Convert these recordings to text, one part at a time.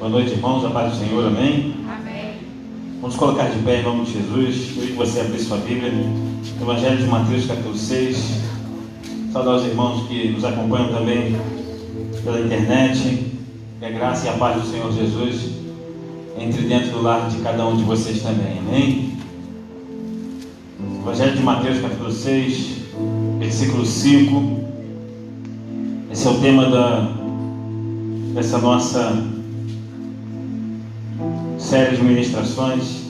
Boa noite, irmãos, a paz do Senhor, amém? Amém. Vamos colocar de pé em nome de Jesus. Queria que você abrisse sua Bíblia, Evangelho de Mateus, capítulo 6. Saudar os irmãos que nos acompanham também pela internet. Que a graça e a paz do Senhor Jesus entre dentro do lar de cada um de vocês também, amém? Evangelho de Mateus, capítulo 6, versículo 5. Esse é o tema dessa nossa série de ministrações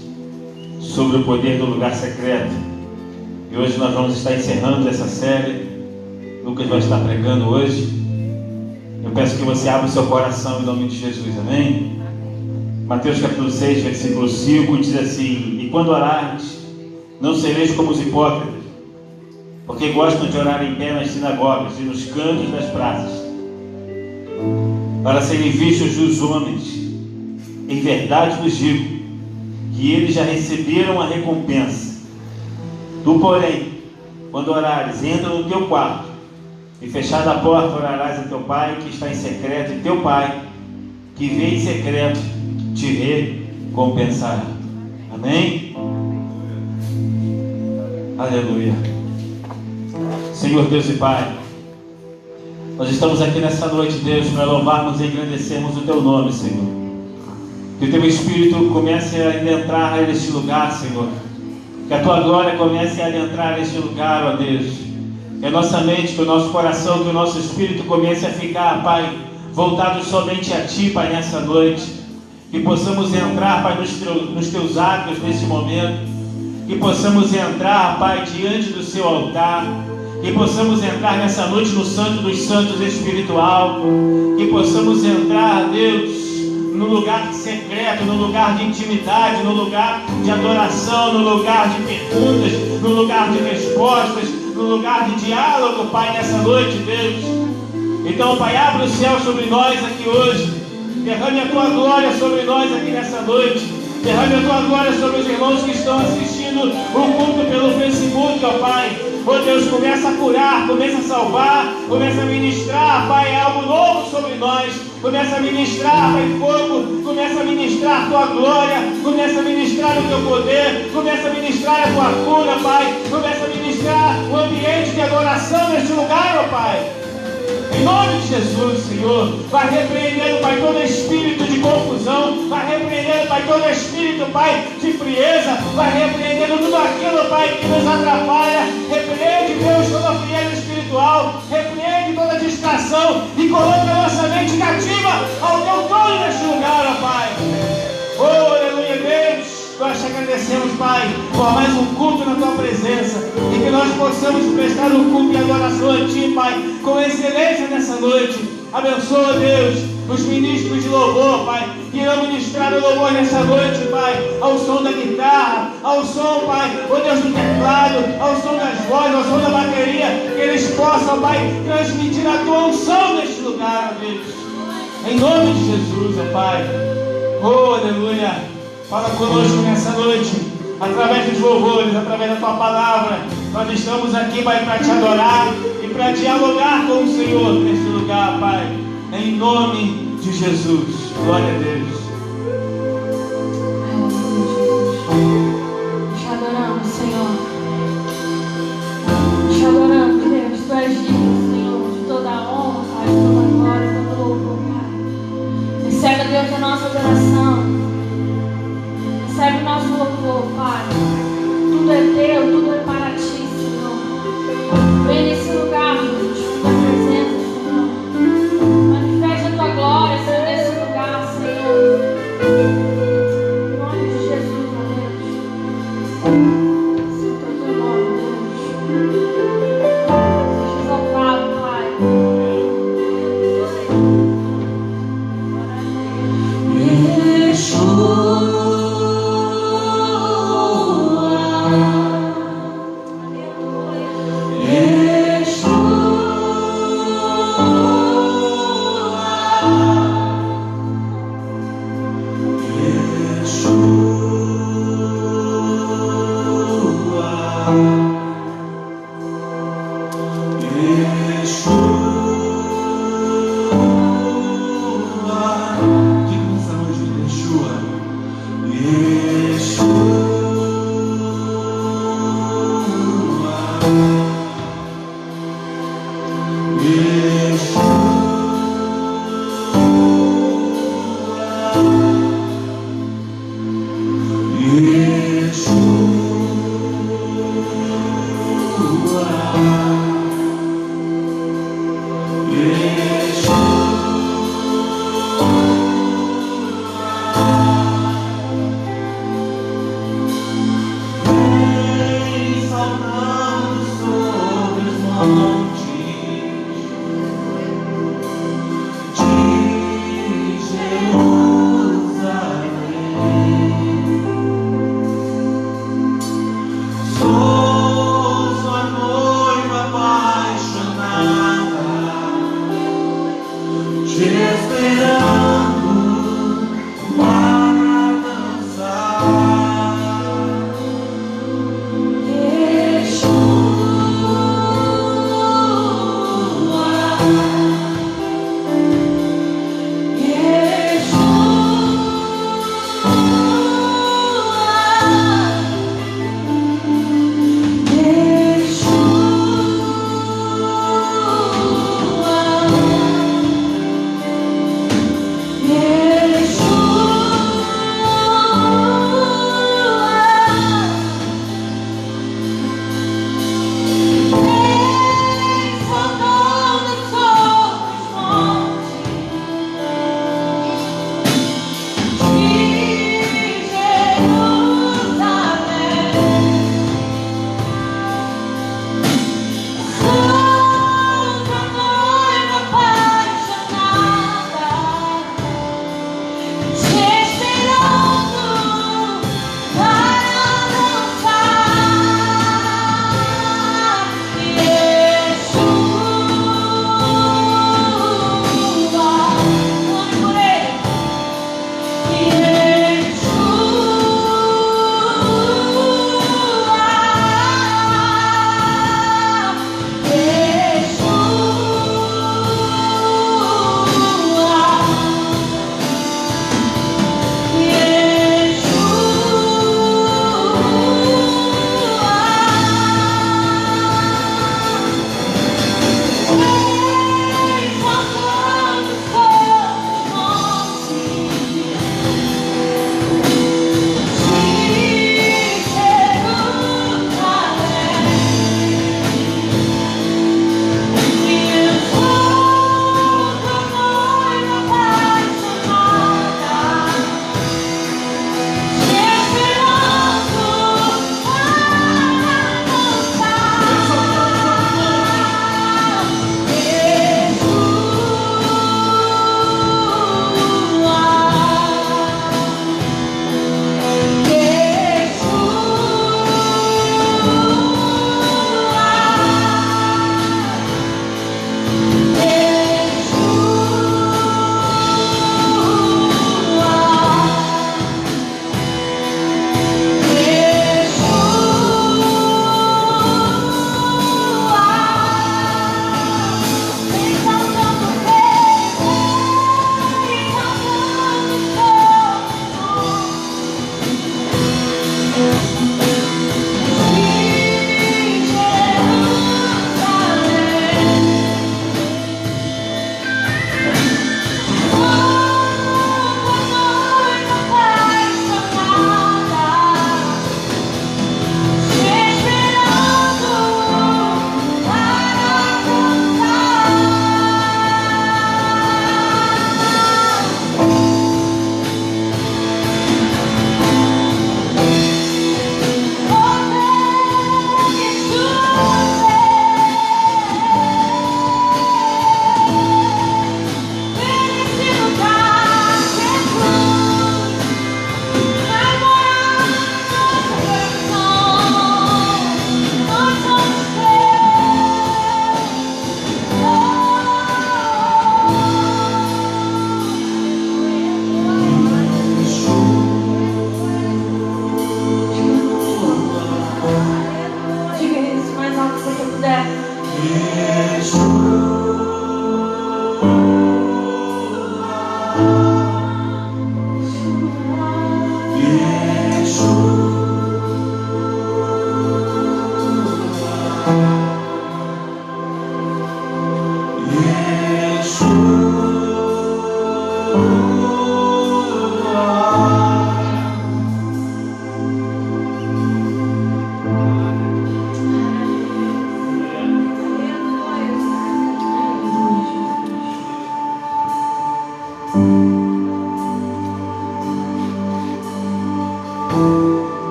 sobre o poder do lugar secreto. E hoje nós vamos estar encerrando essa série. Lucas vai estar pregando hoje. Eu peço que você abra o seu coração em nome de Jesus, amém? Mateus capítulo 6, versículo 5 diz assim: E quando orares, não sereis como os hipócritas, porque gostam de orar em pé nas sinagogas e nos cantos das praças, para serem vistos dos homens. Em verdade vos digo que eles já receberam a recompensa. Tu, porém, quando orares, entra no teu quarto, e fechada a porta orarás a teu pai que está em secreto, e teu pai que vê em secreto te recompensará. Amém? Aleluia. Senhor Deus e Pai, nós estamos aqui nessa noite, Deus, para louvarmos e engrandecermos o teu nome, Senhor. Que o teu Espírito comece a adentrar neste lugar, Senhor. Que a tua glória comece a adentrar neste lugar, ó Deus. Que a nossa mente, que o nosso coração, que o nosso espírito comece a ficar, Pai, voltado somente a Ti, Pai, nessa noite. Que possamos entrar, Pai, nos teus atos nesse momento. Que possamos entrar, Pai, diante do seu altar. Que possamos entrar nessa noite no Santo dos Santos espiritual. Que possamos entrar, Deus, no lugar secreto, no lugar de intimidade, no lugar de adoração, no lugar de perguntas, no lugar de respostas, no lugar de diálogo, Pai, nessa noite, Deus. Então, Pai, abre o céu sobre nós aqui hoje. Derrame a Tua glória sobre nós aqui nessa noite. Derrame a Tua glória sobre os irmãos que estão assistindo o culto pelo Facebook, ó Pai. Oh Deus, começa a curar, começa a salvar, começa a ministrar, Pai, algo novo sobre nós. Começa a ministrar, Pai, fogo, começa a ministrar a Tua glória, começa a ministrar o Teu poder, começa a ministrar a Tua cura, Pai, começa a ministrar o ambiente de adoração neste lugar, ó Pai. Em nome de Jesus, Senhor, vai repreendendo, Pai, todo espírito de confusão, vai repreendendo, Pai, todo espírito, Pai, de frieza, vai repreendendo tudo aquilo, Pai, que nos atrapalha. Repreende, Deus, toda frieza espiritual, repreende toda distração e coloca a nossa mente cativa ao Teu trono neste lugar, ó Pai. Oh, aleluia, Deus. Nós te agradecemos, Pai, por mais um culto na Tua presença e que nós possamos prestar um culto e adoração a Ti, Pai, com excelência nessa noite. Abençoa, Deus, os ministros de louvor, Pai, que irão ministrar o louvor nessa noite, Pai, ao som da guitarra, ao som, Pai, oh Deus, do teclado, ao som das vozes, ao som da bateria, que eles possam, Pai, transmitir a Tua unção neste lugar, ó Deus. Em nome de Jesus, ó Pai. Oh, aleluia. Fala conosco nessa noite, através dos louvores, através da Tua palavra. Nós estamos aqui, Pai, para Te adorar e para dialogar com o Senhor nesse lugar, Pai. Em nome de Jesus. Glória a Deus. Te adoramos, Senhor. Te adoramos, Deus. Tu és digno, Senhor, de toda a honra, Pai, de toda a glória, de todo louvor, Pai. Recebe, Deus, a nossa adoração. Recebe o nosso louvor, Pai. Tudo é Teu, tudo é para Ti, Senhor. Vem nesse lugar, Deus, de Tua presença, Senhor. Manifesta a Tua glória, Senhor, nesse lugar, Senhor. te esperando para dançar.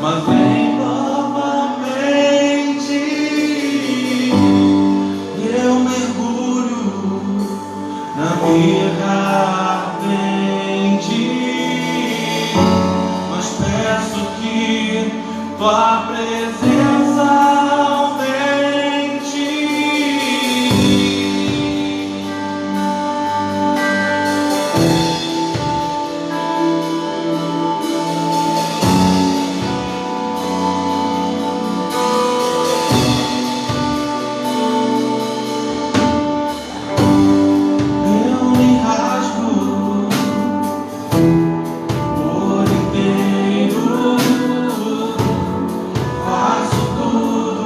mas vem que tua presença aumente. Eu me rasgo por inteiro, faço tudo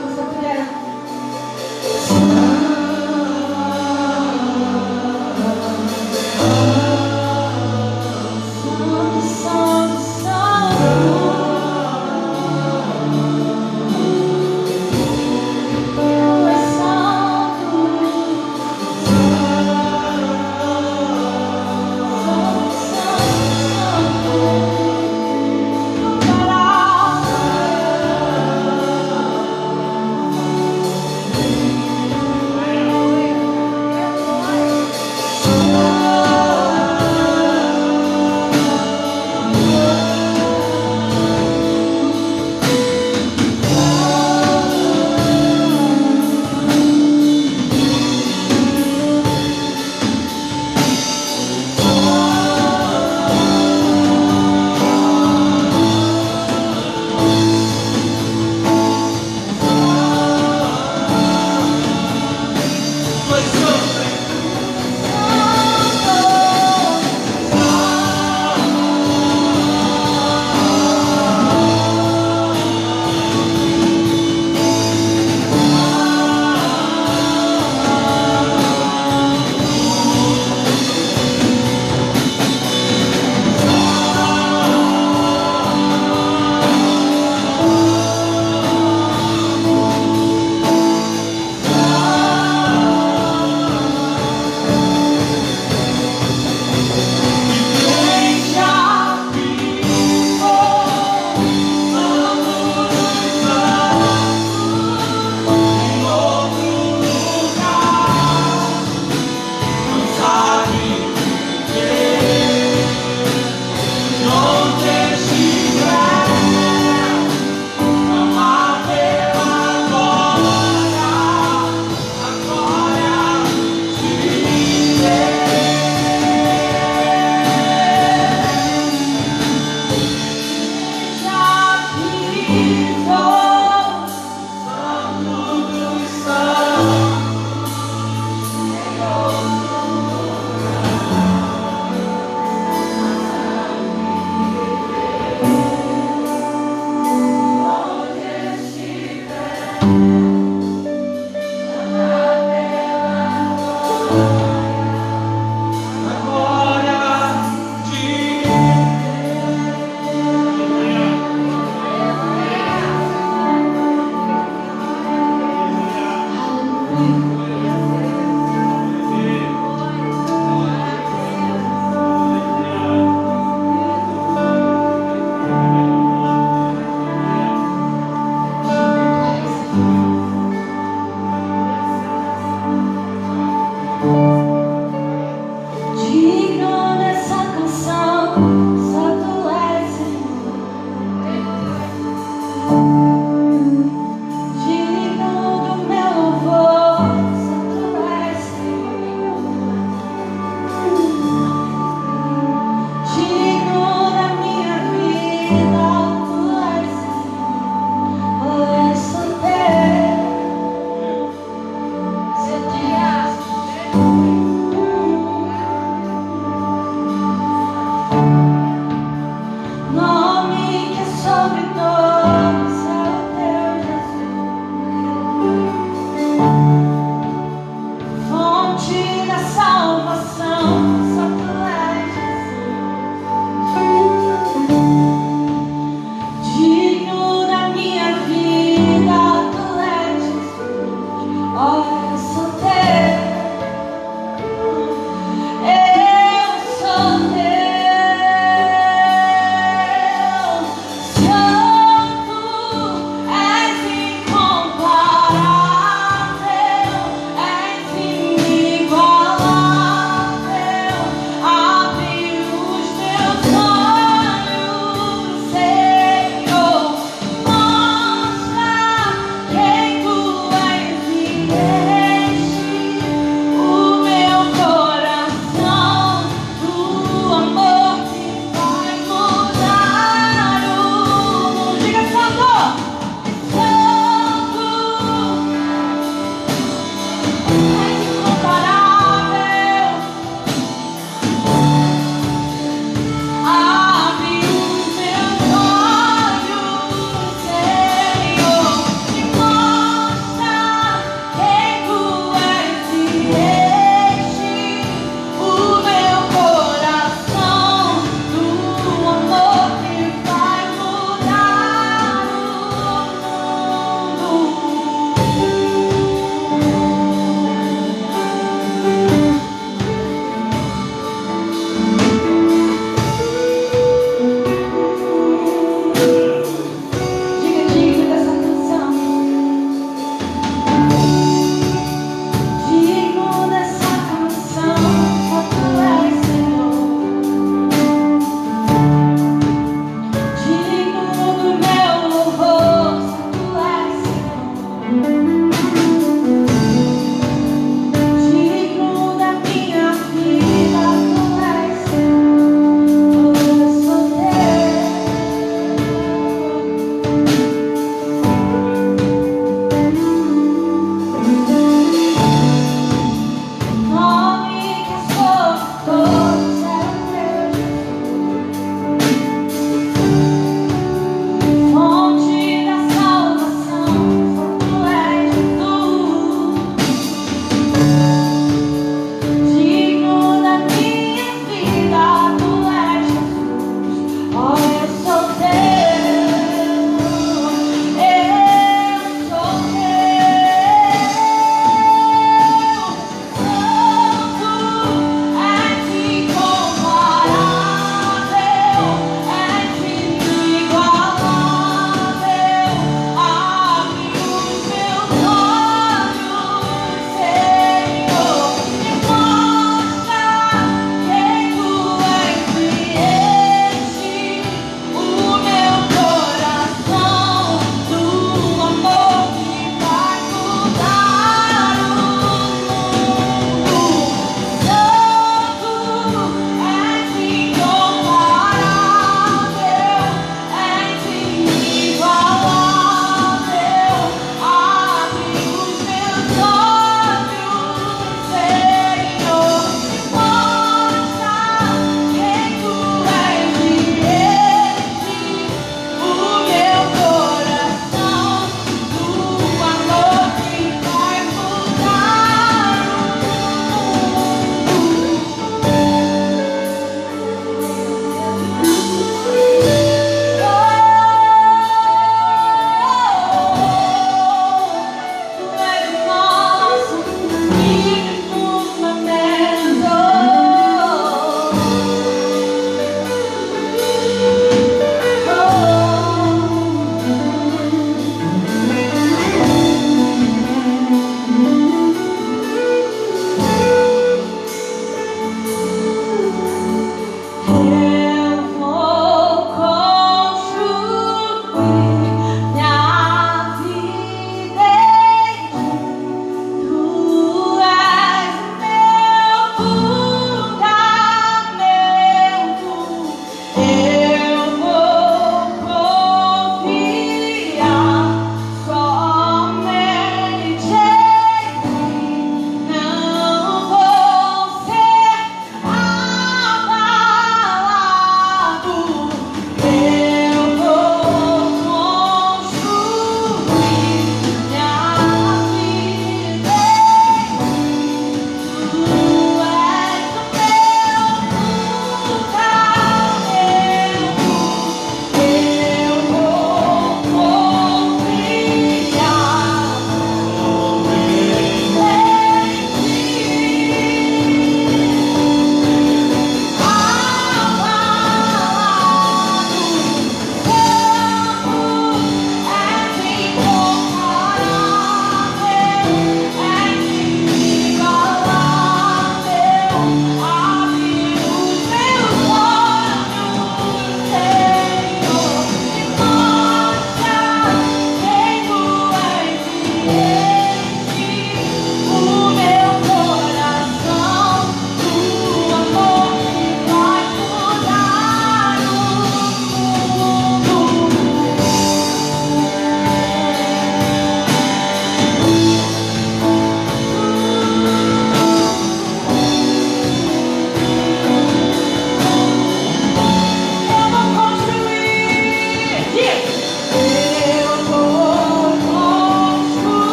você puder.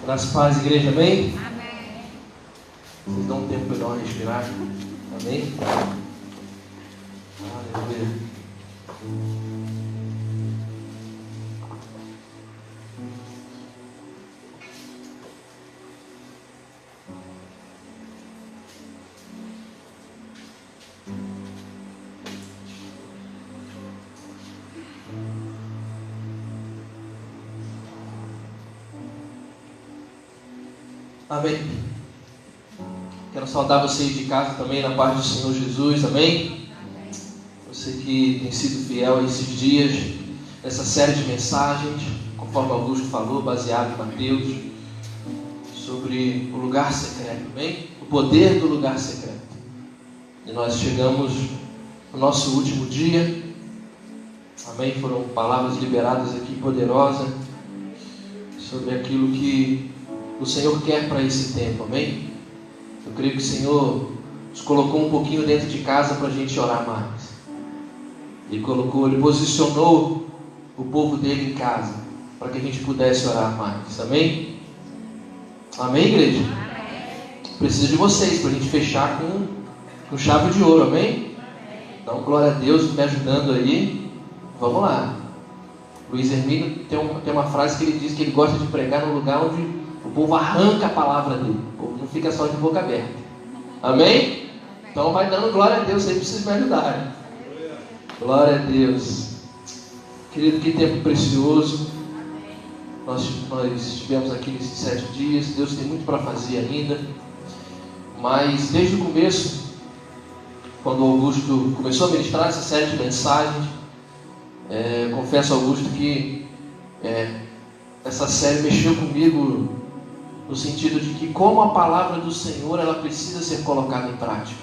Graças a paz, igreja, amém? Vocês dão um tempo para eu dar uma respirada, amém? Aleluia. Amém. Quero saudar vocês de casa também na paz do Senhor Jesus, amém? Você que tem sido fiel a esses dias, essa série de mensagens, conforme Augusto falou, baseado em Mateus, sobre o lugar secreto, amém? O poder do lugar secreto. E nós chegamos no nosso último dia, amém? Foram palavras liberadas aqui poderosas sobre aquilo que o Senhor quer para esse tempo, amém? Eu creio que o Senhor nos colocou um pouquinho dentro de casa para a gente orar mais. Ele posicionou o povo dele em casa para que a gente pudesse orar mais, amém? Amém, igreja? Preciso de vocês para a gente fechar com chave de ouro, amém? Então, glória a Deus, me ajudando aí. Vamos lá. Luiz Hermínio tem uma frase que ele diz que ele gosta de pregar no lugar onde o povo arranca a palavra dele. O povo não fica só de boca aberta. Amém? Então vai dando glória a Deus. Aí vocês me ajudarem. Glória a Deus. Querido, que tempo precioso. Nós estivemos aqui nesses 7 dias. Deus tem muito para fazer ainda. Mas desde o começo, quando o Augusto começou a ministrar essa série de mensagens, confesso, Augusto, que essa série mexeu comigo no sentido de que, como a palavra do Senhor, ela precisa ser colocada em prática.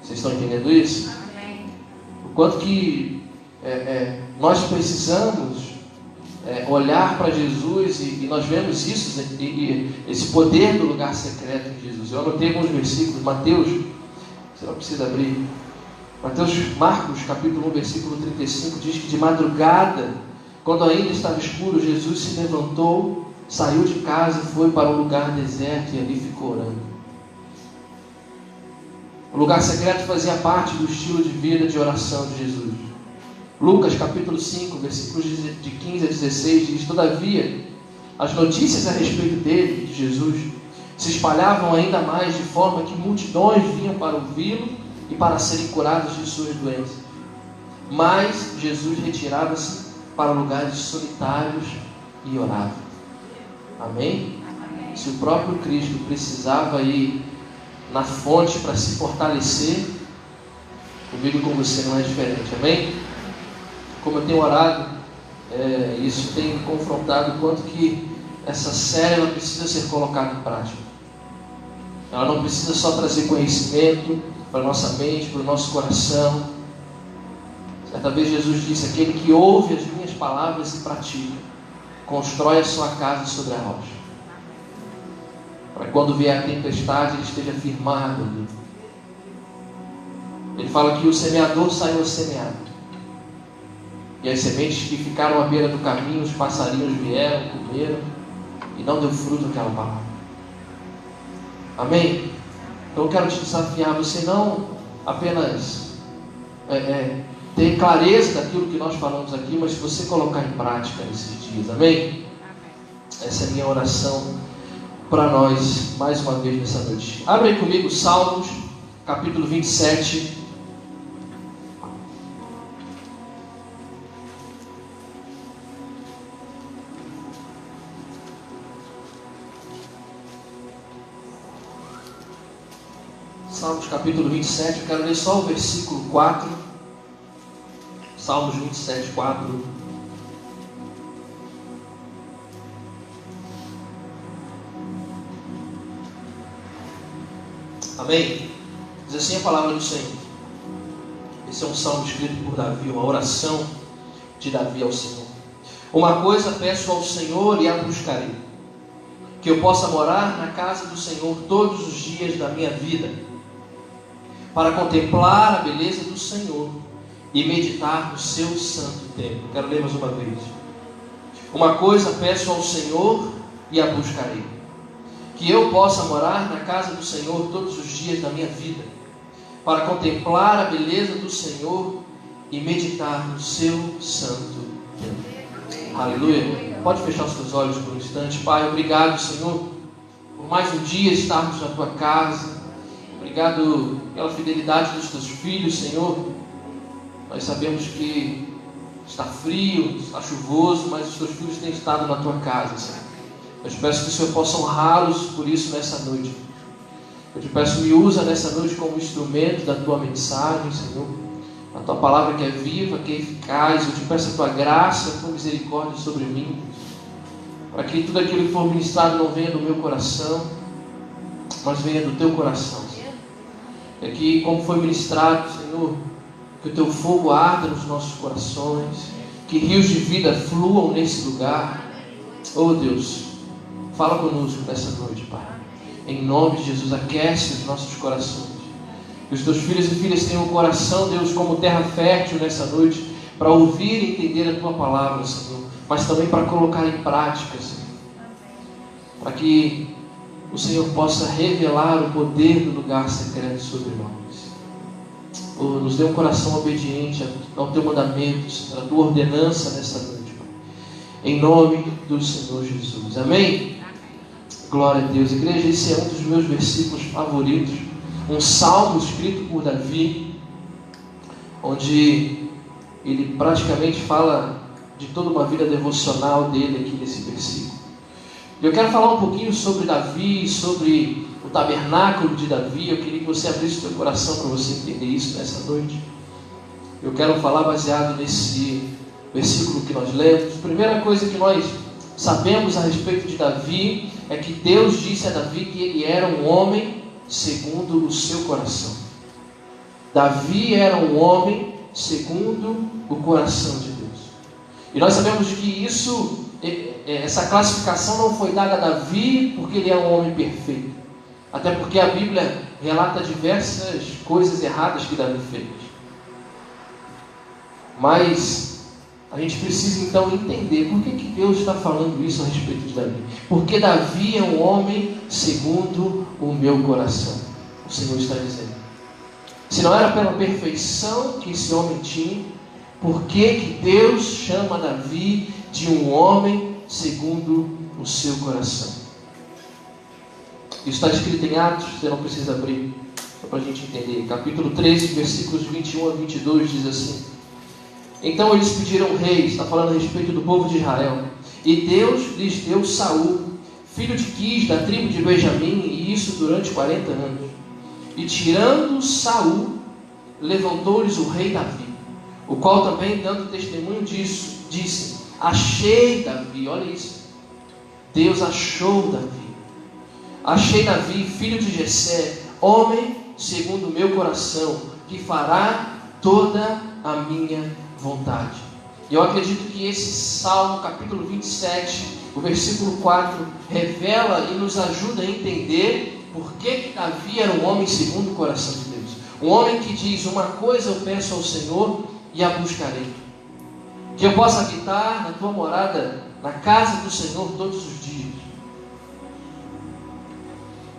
Vocês estão entendendo isso? Amém. O quanto que nós precisamos olhar para Jesus, e nós vemos isso, esse poder do lugar secreto em Jesus. Eu anotei alguns versículos. Mateus, você não precisa abrir. Marcos capítulo 1, versículo 35, diz que de madrugada, quando ainda estava escuro, Jesus se levantou, saiu de casa e foi para um lugar deserto e ali ficou orando. O lugar secreto fazia parte do estilo de vida de oração de Jesus. Lucas capítulo 5, versículos de 15 a 16 diz: todavia, as notícias a respeito dele, de Jesus, se espalhavam ainda mais, de forma que multidões vinham para ouvi-lo e para serem curados de suas doenças. Mas Jesus retirava-se para lugares solitários e orava. Amém? Se o próprio Cristo precisava ir na fonte para se fortalecer, comigo e com você não é diferente. Amém? Como eu tenho orado, isso tem me confrontado o quanto que essa série ela precisa ser colocada em prática. Ela não precisa só trazer conhecimento para a nossa mente, para o nosso coração. Certa vez Jesus disse: aquele que ouve as minhas palavras e pratica, constrói a sua casa sobre a rocha, para quando vier a tempestade ele esteja firmado ali. Ele fala que o semeador saiu a semear, e as sementes que ficaram à beira do caminho, os passarinhos vieram, comeram, e não deu fruto aquela palavra. Amém? Então eu quero te desafiar, você não apenas ter clareza daquilo que nós falamos aqui, mas se você colocar em prática nesses dias, amém? Essa é a minha oração para nós, mais uma vez nessa noite. Abre aí comigo Salmos, capítulo 27. Salmos capítulo 27, eu quero ler só o versículo 4. Salmos 27, 4. Amém? Diz assim a palavra do Senhor. Esse é um salmo escrito por Davi, uma oração de Davi ao Senhor. Uma coisa peço ao Senhor e a buscarei, que eu possa morar na casa do Senhor todos os dias da minha vida, para contemplar a beleza do Senhor e meditar no seu santo templo. Quero ler mais uma vez. Uma coisa peço ao Senhor e a buscarei. Que eu possa morar na casa do Senhor todos os dias da minha vida, para contemplar a beleza do Senhor e meditar no seu santo templo. Aleluia. Pode fechar os seus olhos por um instante. Pai, obrigado, Senhor, por mais um dia estarmos na tua casa. Obrigado pela fidelidade dos teus filhos, Senhor. Nós sabemos que está frio, está chuvoso, mas os teus filhos têm estado na tua casa, Senhor. Eu te peço que o Senhor possa honrá-los por isso nessa noite. Eu te peço, me usa nessa noite como instrumento da tua mensagem, Senhor. A tua palavra que é viva, que é eficaz. Eu te peço a tua graça, a tua misericórdia sobre mim, para que tudo aquilo que for ministrado não venha do meu coração, mas venha do teu coração. É que, como foi ministrado, Senhor, que o teu fogo arda nos nossos corações, que rios de vida fluam nesse lugar. Oh Deus, fala conosco nessa noite, Pai. Em nome de Jesus, aquece os nossos corações. Que os teus filhos e filhas tenham um coração, Deus, como terra fértil nessa noite, para ouvir e entender a tua palavra, Senhor, mas também para colocar em prática, Senhor. Para que o Senhor possa revelar o poder do lugar secreto sobre nós. Oh, nos dê um coração obediente ao teu mandamento, Senhor, a tua ordenança nessa noite, Pai. Em nome do Senhor Jesus. Amém? Glória a Deus. Igreja, esse é um dos meus versículos favoritos. Um salmo escrito por Davi, onde ele praticamente fala de toda uma vida devocional dele aqui nesse versículo. Eu quero falar um pouquinho sobre Davi, sobre o tabernáculo de Davi. Eu queria que você abrisse o seu coração para você entender isso nessa noite. Eu quero falar baseado nesse versículo que nós lemos. A primeira coisa que nós sabemos a respeito de Davi é que Deus disse a Davi que ele era um homem segundo o seu coração. Davi era um homem segundo o coração de Deus. E nós sabemos que essa classificação não foi dada a Davi porque ele é um homem perfeito. Até porque a Bíblia relata diversas coisas erradas que Davi fez. Mas a gente precisa então entender por que Deus está falando isso a respeito de Davi. Porque Davi é um homem segundo o meu coração. O Senhor está dizendo. Se não era pela perfeição que esse homem tinha, por que Deus chama Davi de um homem segundo o seu coração? Isso está escrito em Atos, você não precisa abrir, só para a gente entender. Capítulo 13, versículos 21 a 22 diz assim: Então eles pediram rei, está falando a respeito do povo de Israel, e Deus lhes deu Saul, filho de Quis, da tribo de Benjamim, e isso durante 40 anos. E tirando Saul, levantou-lhes o rei Davi, o qual também, dando testemunho disso, disse: Achei Davi, olha isso, Deus achou Davi. Achei Davi, filho de Jessé, homem segundo o meu coração, que fará toda a minha vontade. E eu acredito que esse Salmo, capítulo 27, o versículo 4, revela e nos ajuda a entender por que Davi era um homem segundo o coração de Deus. Um homem que diz: uma coisa eu peço ao Senhor e a buscarei, que eu possa habitar na tua morada, na casa do Senhor todos os dias.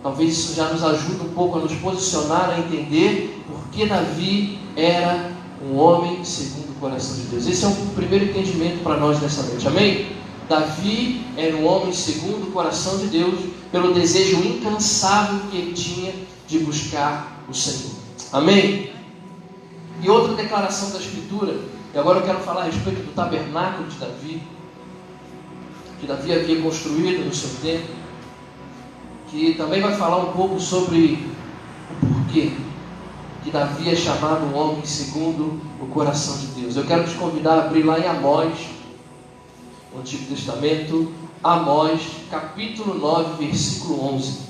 Talvez isso já nos ajude um pouco a nos posicionar, a entender por que Davi era um homem segundo o coração de Deus. Esse é um primeiro entendimento para nós nessa noite, amém? Davi era um homem segundo o coração de Deus, pelo desejo incansável que ele tinha de buscar o Senhor, amém? E outra declaração da Escritura, e agora eu quero falar a respeito do tabernáculo de Davi, que Davi havia construído no seu tempo, que também vai falar um pouco sobre o porquê que Davi é chamado um homem segundo o coração de Deus. Eu quero te convidar a abrir lá em Amós, no Antigo Testamento, Amós, capítulo 9, versículo 11.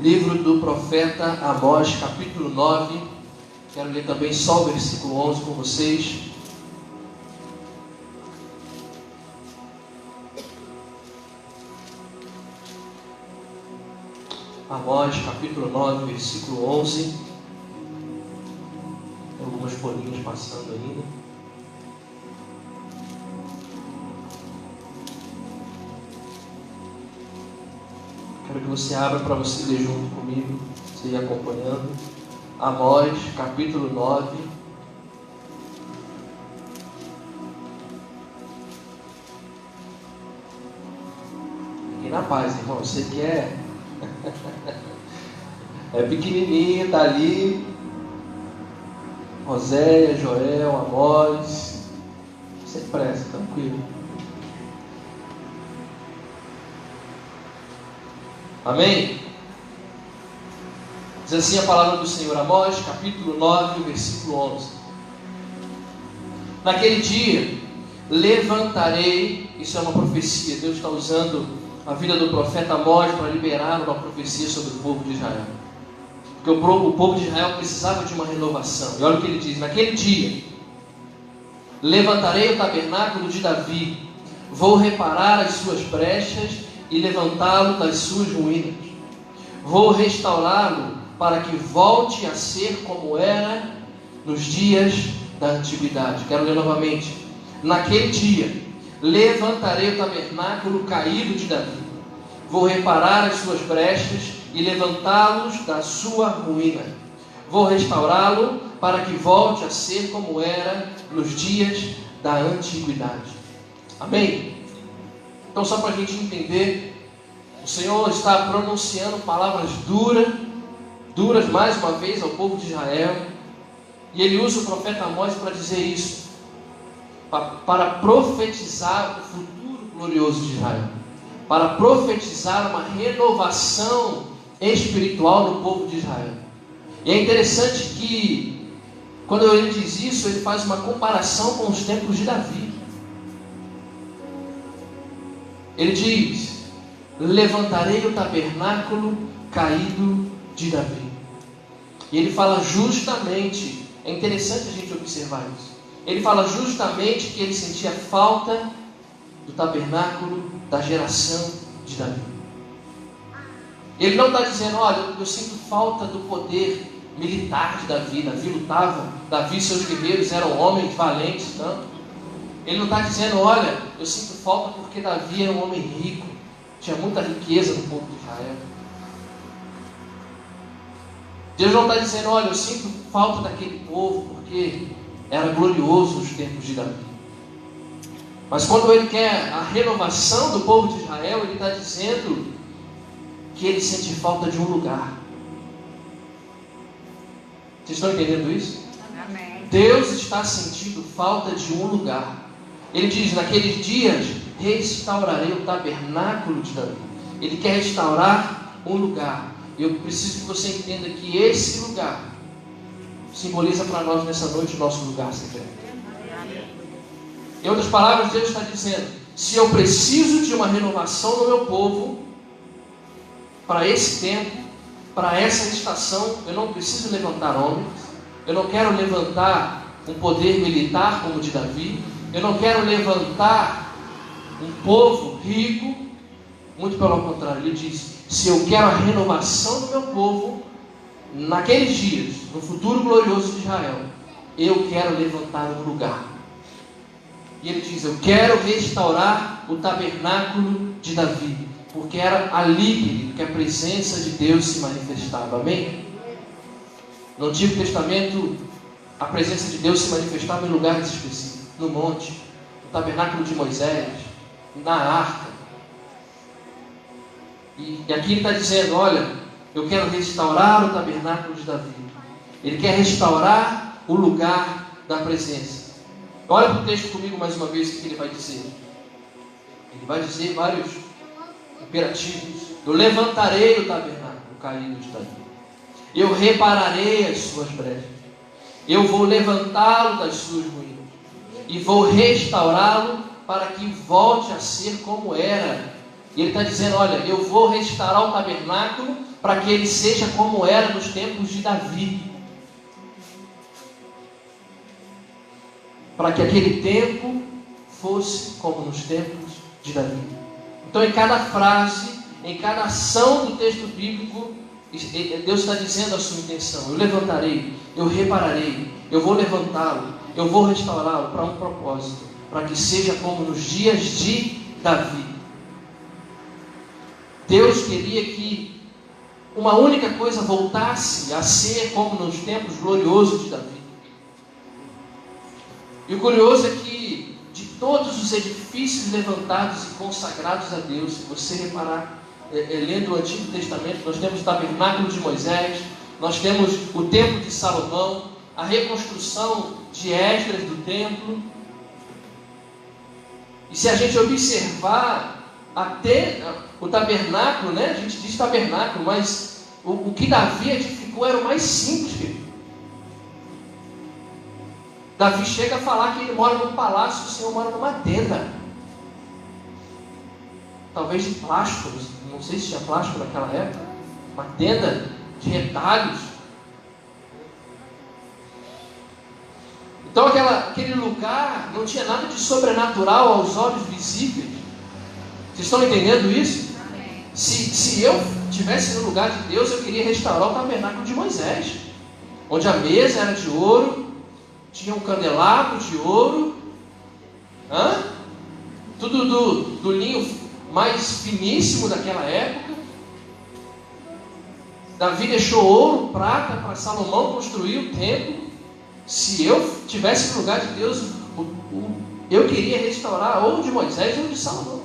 Livro do profeta Amós, capítulo 9. Quero ler também só o versículo 11 com vocês. Amós, capítulo 9, versículo 11. algumas folhinhas passando ainda. Quero que você abra para você ler junto comigo, você ir acompanhando. Amós, capítulo 9. E na paz, irmão, você quer. É pequenininho, tá ali. Oséias, Joel, Amós. Sem pressa, tranquilo. Amém? Diz assim a palavra do Senhor, Amós, capítulo 9, versículo 11. Naquele dia, levantarei, isso é uma profecia, Deus está usando a vida do profeta Amós para liberar uma profecia sobre o povo de Israel. Porque o povo de Israel precisava de uma renovação. E olha o que ele diz, naquele dia, levantarei o tabernáculo de Davi, vou reparar as suas brechas e levantá-lo das suas ruínas. Vou restaurá-lo para que volte a ser como era nos dias da antiguidade. Quero ler novamente. Naquele dia, levantarei o tabernáculo caído de Davi. Vou reparar as suas brechas e levantá-los da sua ruína. Vou restaurá-lo para que volte a ser como era nos dias da antiguidade. Amém? Então, só para a gente entender, o Senhor está pronunciando palavras duras mais uma vez ao povo de Israel, e Ele usa o profeta Amós para dizer isso, para profetizar o futuro glorioso de Israel, para profetizar uma renovação espiritual no povo de Israel. E é interessante que, quando ele diz isso, ele faz uma comparação com os tempos de Davi. Ele diz, levantarei o tabernáculo caído de Davi. E ele fala justamente, é interessante a gente observar isso, ele fala justamente que ele sentia falta do tabernáculo da geração de Davi. Ele não está dizendo, olha, eu sinto falta do poder militar de Davi. Davi lutava, Davi e seus guerreiros eram homens valentes, não. Ele não está dizendo, olha, eu sinto falta porque Davi era um homem rico, tinha muita riqueza no povo de Israel. Deus não está dizendo, olha, eu sinto falta daquele povo porque era glorioso os tempos de Davi. Mas quando ele quer a renovação do povo de Israel, ele está dizendo que ele sente falta de um lugar. Vocês estão entendendo isso? Amém. Deus está sentindo falta de um lugar. Ele diz, naqueles dias restaurarei o tabernáculo de Davi. Ele quer restaurar um lugar. Eu preciso que você entenda que esse lugar simboliza para nós nessa noite o nosso lugar secreto. Em outras palavras, Deus está dizendo, se eu preciso de uma renovação no meu povo, para esse tempo, para essa estação, eu não preciso levantar homens, eu não quero levantar um poder militar como o de Davi, eu não quero levantar um povo rico, muito pelo contrário, ele diz, se eu quero a renovação do meu povo, naqueles dias, no futuro glorioso de Israel, eu quero levantar um lugar. E ele diz, eu quero restaurar o tabernáculo de Davi, porque era ali, querido, que a presença de Deus se manifestava. Amém? No Antigo Testamento, a presença de Deus se manifestava em lugares específicos, no monte, no tabernáculo de Moisés, na arca. E aqui ele está dizendo, olha, eu quero restaurar o tabernáculo de Davi. Ele quer restaurar o lugar da presença. Olha para o texto comigo mais uma vez o que ele vai dizer. Ele vai dizer vários imperativos. Eu levantarei o tabernáculo caído de Davi. Eu repararei as suas brechas. Eu vou levantá-lo das suas ruínas. E vou restaurá-lo para que volte a ser como era. E ele está dizendo, olha, eu vou restaurar o tabernáculo para que ele seja como era nos tempos de Davi. Para que aquele tempo fosse como nos tempos de Davi. Então, em cada frase, em cada ação do texto bíblico, Deus está dizendo a sua intenção: eu levantarei, eu repararei, eu vou levantá-lo, eu vou restaurá-lo para um propósito, para que seja como nos dias de Davi. Deus queria que uma única coisa voltasse a ser como nos tempos gloriosos de Davi. E o curioso é que de todos os edifícios levantados e consagrados a Deus, se você reparar, lendo o Antigo Testamento, nós temos o tabernáculo de Moisés, nós temos o templo de Salomão, a reconstrução de Esdras do templo. E se a gente observar até o tabernáculo, né? A gente diz tabernáculo, mas o que Davi edificou era o mais simples, querido. Davi chega a falar que ele mora num palácio, o Senhor mora numa tenda. Talvez de plástico, não sei se tinha plástico naquela época. Uma tenda de retalhos. Então aquele lugar não tinha nada de sobrenatural aos olhos visíveis. Vocês estão entendendo isso? Se eu estivesse no lugar de Deus, eu queria restaurar o tabernáculo de Moisés, onde a mesa era de ouro, tinha um candelabro de ouro, tudo do linho mais finíssimo daquela época. Davi deixou ouro, prata para Salomão construir o templo. Se eu estivesse no lugar de Deus, eu queria restaurar ou de Moisés ou de Salomão,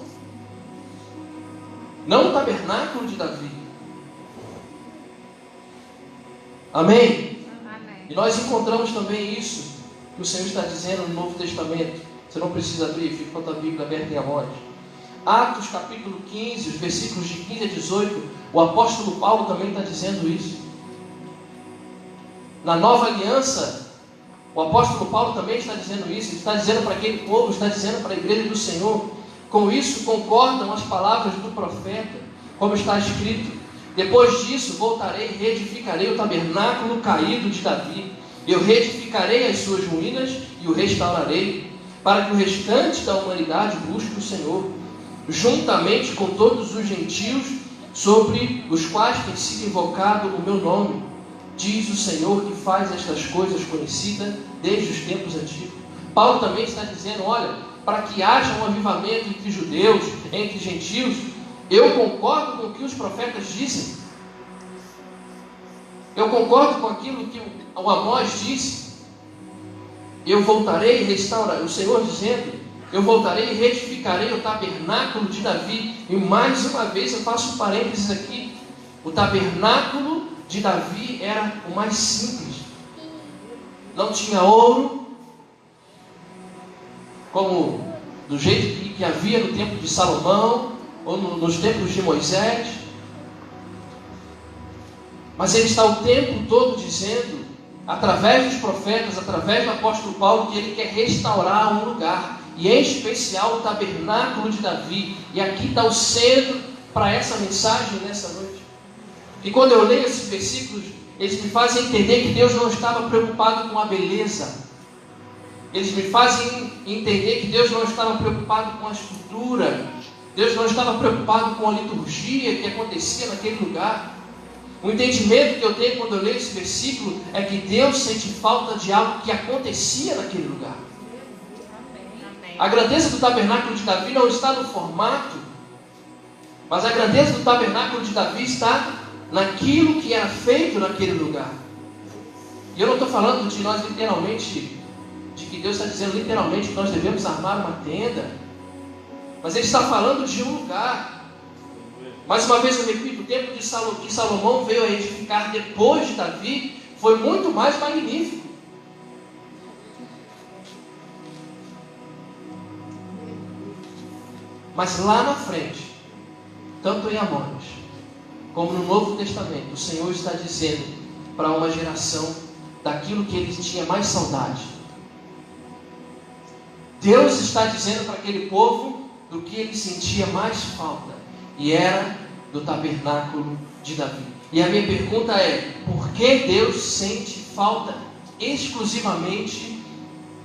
não o tabernáculo de Davi. Amém? Amém. E nós encontramos também isso que o Senhor está dizendo no Novo Testamento. Você não precisa abrir, fica com a tua Bíblia aberta em Amós. Atos capítulo 15, os versículos de 15 a 18, o apóstolo Paulo também está dizendo isso. Na nova aliança, o apóstolo Paulo também está dizendo isso. Ele está dizendo para aquele povo, está dizendo para a igreja do Senhor: com isso concordam as palavras do profeta, como está escrito: depois disso voltarei e reedificarei o tabernáculo caído de Davi. Eu reedificarei as suas ruínas e o restaurarei, para que o restante da humanidade busque o Senhor, juntamente com todos os gentios sobre os quais tem sido invocado o meu nome, diz o Senhor que faz estas coisas conhecidas desde os tempos antigos. Paulo também está dizendo: olha, para que haja um avivamento entre judeus, entre gentios, eu concordo com o que os profetas dizem. Eu concordo com aquilo que o Amós disse. Eu voltarei e restaurarei, o Senhor dizendo: eu voltarei e reedificarei o tabernáculo de Davi. E mais uma vez eu faço um parênteses aqui: o tabernáculo de Davi era o mais simples. Não tinha ouro, como do jeito que havia no tempo de Salomão ou nos tempos de Moisés. Mas ele está o tempo todo dizendo, através dos profetas, através do apóstolo Paulo, que ele quer restaurar um lugar, e em especial o tabernáculo de Davi. E aqui está o centro para essa mensagem nessa noite. E quando eu leio esses versículos, eles me fazem entender que Deus não estava preocupado com a beleza. Eles me fazem entender que Deus não estava preocupado com a estrutura. Deus não estava preocupado com a liturgia que acontecia naquele lugar. O entendimento que eu tenho quando eu leio esse versículo é que Deus sente falta de algo que acontecia naquele lugar. A grandeza do tabernáculo de Davi não está no formato, mas a grandeza do tabernáculo de Davi está naquilo que era feito naquele lugar. E eu não estou falando de nós literalmente, de que Deus está dizendo literalmente que nós devemos armar uma tenda, mas Ele está falando de um lugar. Mais uma vez eu repito, o templo que Salomão veio a edificar depois de Davi foi muito mais magnífico. Mas lá na frente, tanto em Amós como no Novo Testamento, o Senhor está dizendo para uma geração daquilo que ele tinha mais saudade. Deus está dizendo para aquele povo do que ele sentia mais falta, e era do tabernáculo de Davi. E a minha pergunta é: por que Deus sente falta exclusivamente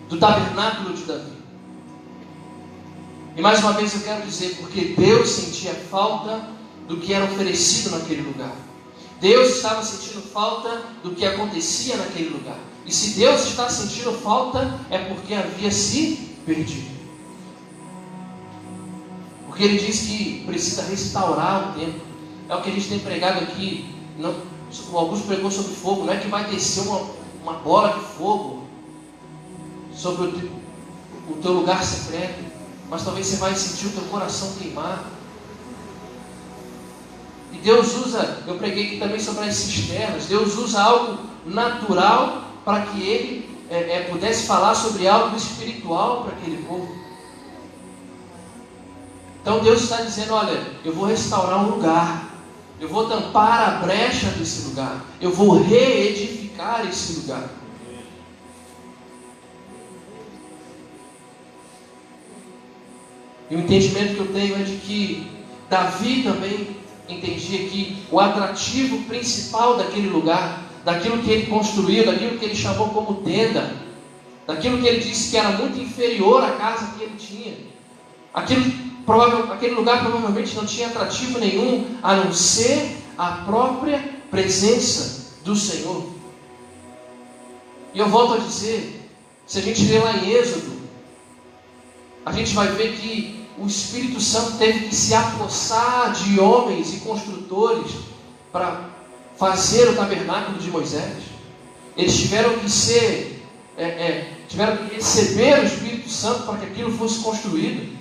do tabernáculo de Davi? E mais uma vez eu quero dizer, porque Deus sentia falta do que era oferecido naquele lugar. Deus estava sentindo falta do que acontecia naquele lugar. E se Deus está sentindo falta, é porque havia se perdido. Porque Ele diz que precisa restaurar o templo. É o que a gente tem pregado aqui. Não, o Augusto pregou sobre fogo. Não é que vai descer uma bola de fogo sobre o teu lugar secreto, mas talvez você vai sentir o teu coração queimar. E Deus usa, eu preguei aqui também sobre as cisternas, Deus usa algo natural para que Ele pudesse falar sobre algo espiritual para aquele povo. Então Deus está dizendo, olha, eu vou restaurar um lugar, eu vou tampar a brecha desse lugar, eu vou reedificar esse lugar. E o entendimento que eu tenho é de que Davi também entendia que o atrativo principal daquele lugar, daquilo que ele construiu, daquilo que ele chamou como tenda, daquilo que ele disse que era muito inferior à casa que ele tinha, aquele lugar provavelmente não tinha atrativo nenhum, a não ser a própria presença do Senhor. E eu volto a dizer, se a gente ler lá em Êxodo, a gente vai ver que o Espírito Santo teve que se apossar de homens e construtores para fazer o tabernáculo de Moisés. Eles tiveram que receber o Espírito Santo para que aquilo fosse construído.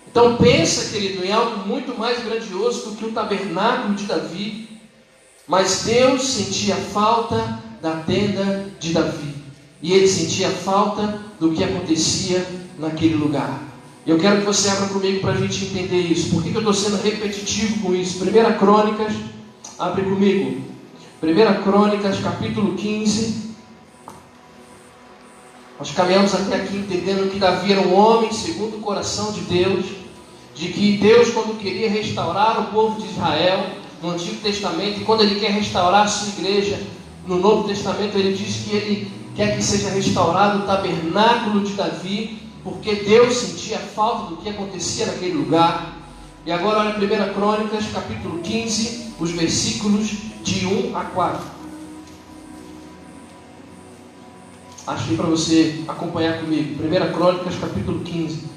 Então pensa, querido, em algo muito mais grandioso do que o tabernáculo de Davi. Mas Deus sentia falta da tenda de Davi. E ele sentia falta do que acontecia naquele lugar. Eu quero que você abra comigo para a gente entender isso. Por que eu estou sendo repetitivo com isso? 1 Crônicas, abre comigo. 1 Crônicas, capítulo 15. Nós caminhamos até aqui entendendo que Davi era um homem segundo o coração de Deus. De que Deus, quando queria restaurar o povo de Israel no Antigo Testamento, e quando Ele quer restaurar a sua igreja no Novo Testamento, Ele diz que Ele quer que seja restaurado o tabernáculo de Davi, porque Deus sentia falta do que acontecia naquele lugar. E agora olha 1 Crônicas, capítulo 15, os versículos de 1 a 4. Achei para você acompanhar comigo. 1 Crônicas, capítulo 15.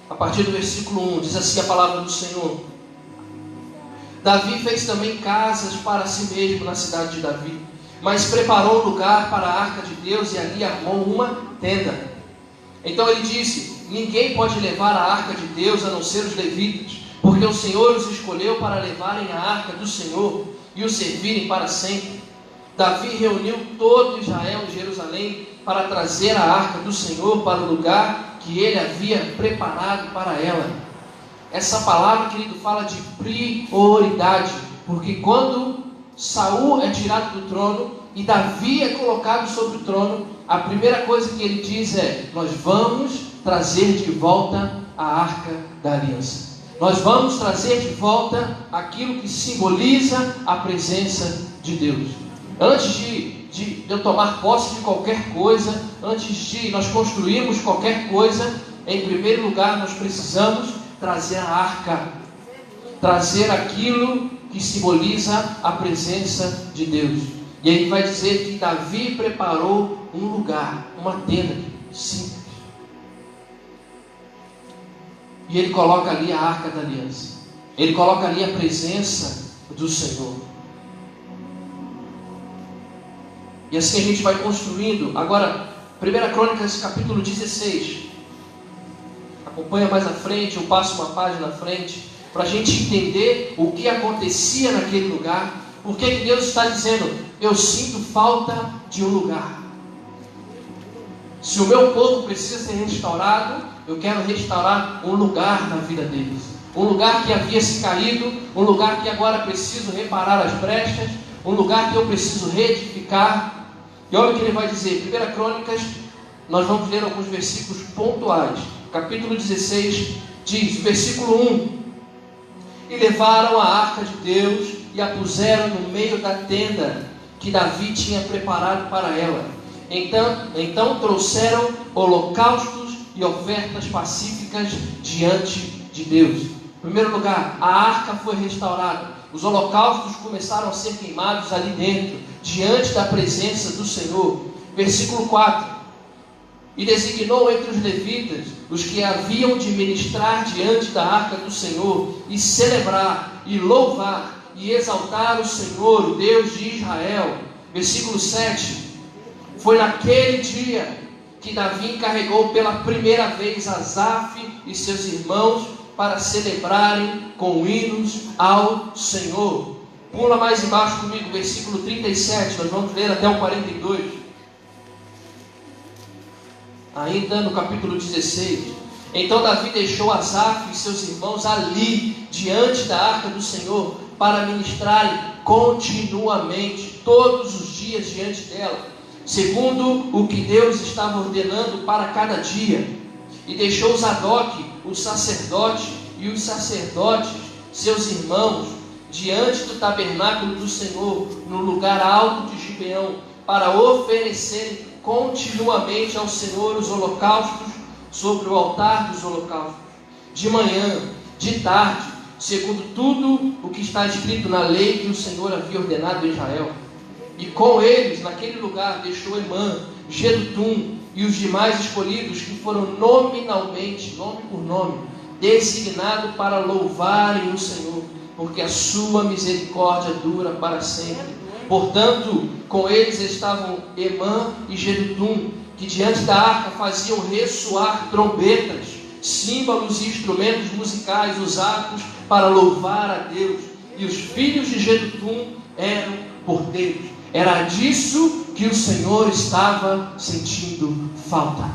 A partir do versículo 1, diz assim a palavra do Senhor. Davi fez também casas para si mesmo na cidade de Davi, mas preparou um lugar para a arca de Deus e ali armou uma tenda. Então ele disse, ninguém pode levar a arca de Deus a não ser os levitas, porque o Senhor os escolheu para levarem a arca do Senhor e o servirem para sempre. Davi reuniu todo Israel em Jerusalém para trazer a arca do Senhor para o lugar que ele havia preparado para ela. Essa palavra, querido, fala de prioridade, porque quando Saul é tirado do trono e Davi é colocado sobre o trono, a primeira coisa que ele diz é, nós vamos trazer de volta a arca da aliança. Nós vamos trazer de volta aquilo que simboliza a presença de Deus. Antes de eu tomar posse de qualquer coisa, antes de nós construirmos qualquer coisa, em primeiro lugar nós precisamos trazer a arca, trazer aquilo que simboliza a presença de Deus. E aí vai dizer que Davi preparou um lugar, uma tenda simples, e ele coloca ali a arca da aliança, ele coloca ali a presença do Senhor. E assim a gente vai construindo. Agora, 1 Crônicas, capítulo 16. Acompanha mais à frente, eu passo uma página à frente, para a gente entender o que acontecia naquele lugar. Por que Deus está dizendo, eu sinto falta de um lugar. Se o meu povo precisa ser restaurado, eu quero restaurar um lugar na vida deles. Um lugar que havia se caído, um lugar que agora preciso reparar as brechas, um lugar que eu preciso reedificar. E olha o que ele vai dizer, 1 Crônicas, nós vamos ler alguns versículos pontuais. Capítulo 16 diz, versículo 1: E levaram a arca de Deus e a puseram no meio da tenda que Davi tinha preparado para ela. Então trouxeram holocaustos e ofertas pacíficas diante de Deus. Em primeiro lugar, a arca foi restaurada. Os holocaustos começaram a ser queimados ali dentro, diante da presença do Senhor. Versículo 4. E designou entre os levitas os que haviam de ministrar diante da arca do Senhor, e celebrar, e louvar, e exaltar o Senhor, o Deus de Israel. Versículo 7. Foi naquele dia que Davi encarregou pela primeira vez Asaf e seus irmãos para celebrarem com hinos ao Senhor. Pula mais embaixo comigo, versículo 37, nós vamos ler até o 42. Ainda no capítulo 16. Então Davi deixou Asaf e seus irmãos ali, diante da arca do Senhor, para ministrarem continuamente, todos os dias diante dela, segundo o que Deus estava ordenando para cada dia. E deixou Zadok, o sacerdote, e os sacerdotes, seus irmãos, diante do tabernáculo do Senhor, no lugar alto de Gibeão, para oferecerem continuamente ao Senhor os holocaustos sobre o altar dos holocaustos, de manhã, de tarde, segundo tudo o que está escrito na lei que o Senhor havia ordenado a Israel. E com eles, naquele lugar, deixou Emã, Jedutum e os demais escolhidos, que foram nominalmente, nome por nome, designados para louvarem o Senhor, porque a sua misericórdia dura para sempre. Portanto, com eles estavam Emã e Jedutum, que diante da arca faziam ressoar trombetas, símbolos e instrumentos musicais usados para louvar a Deus. E os filhos de Jedutum eram porteiros. Era disso que o Senhor estava sentindo falta.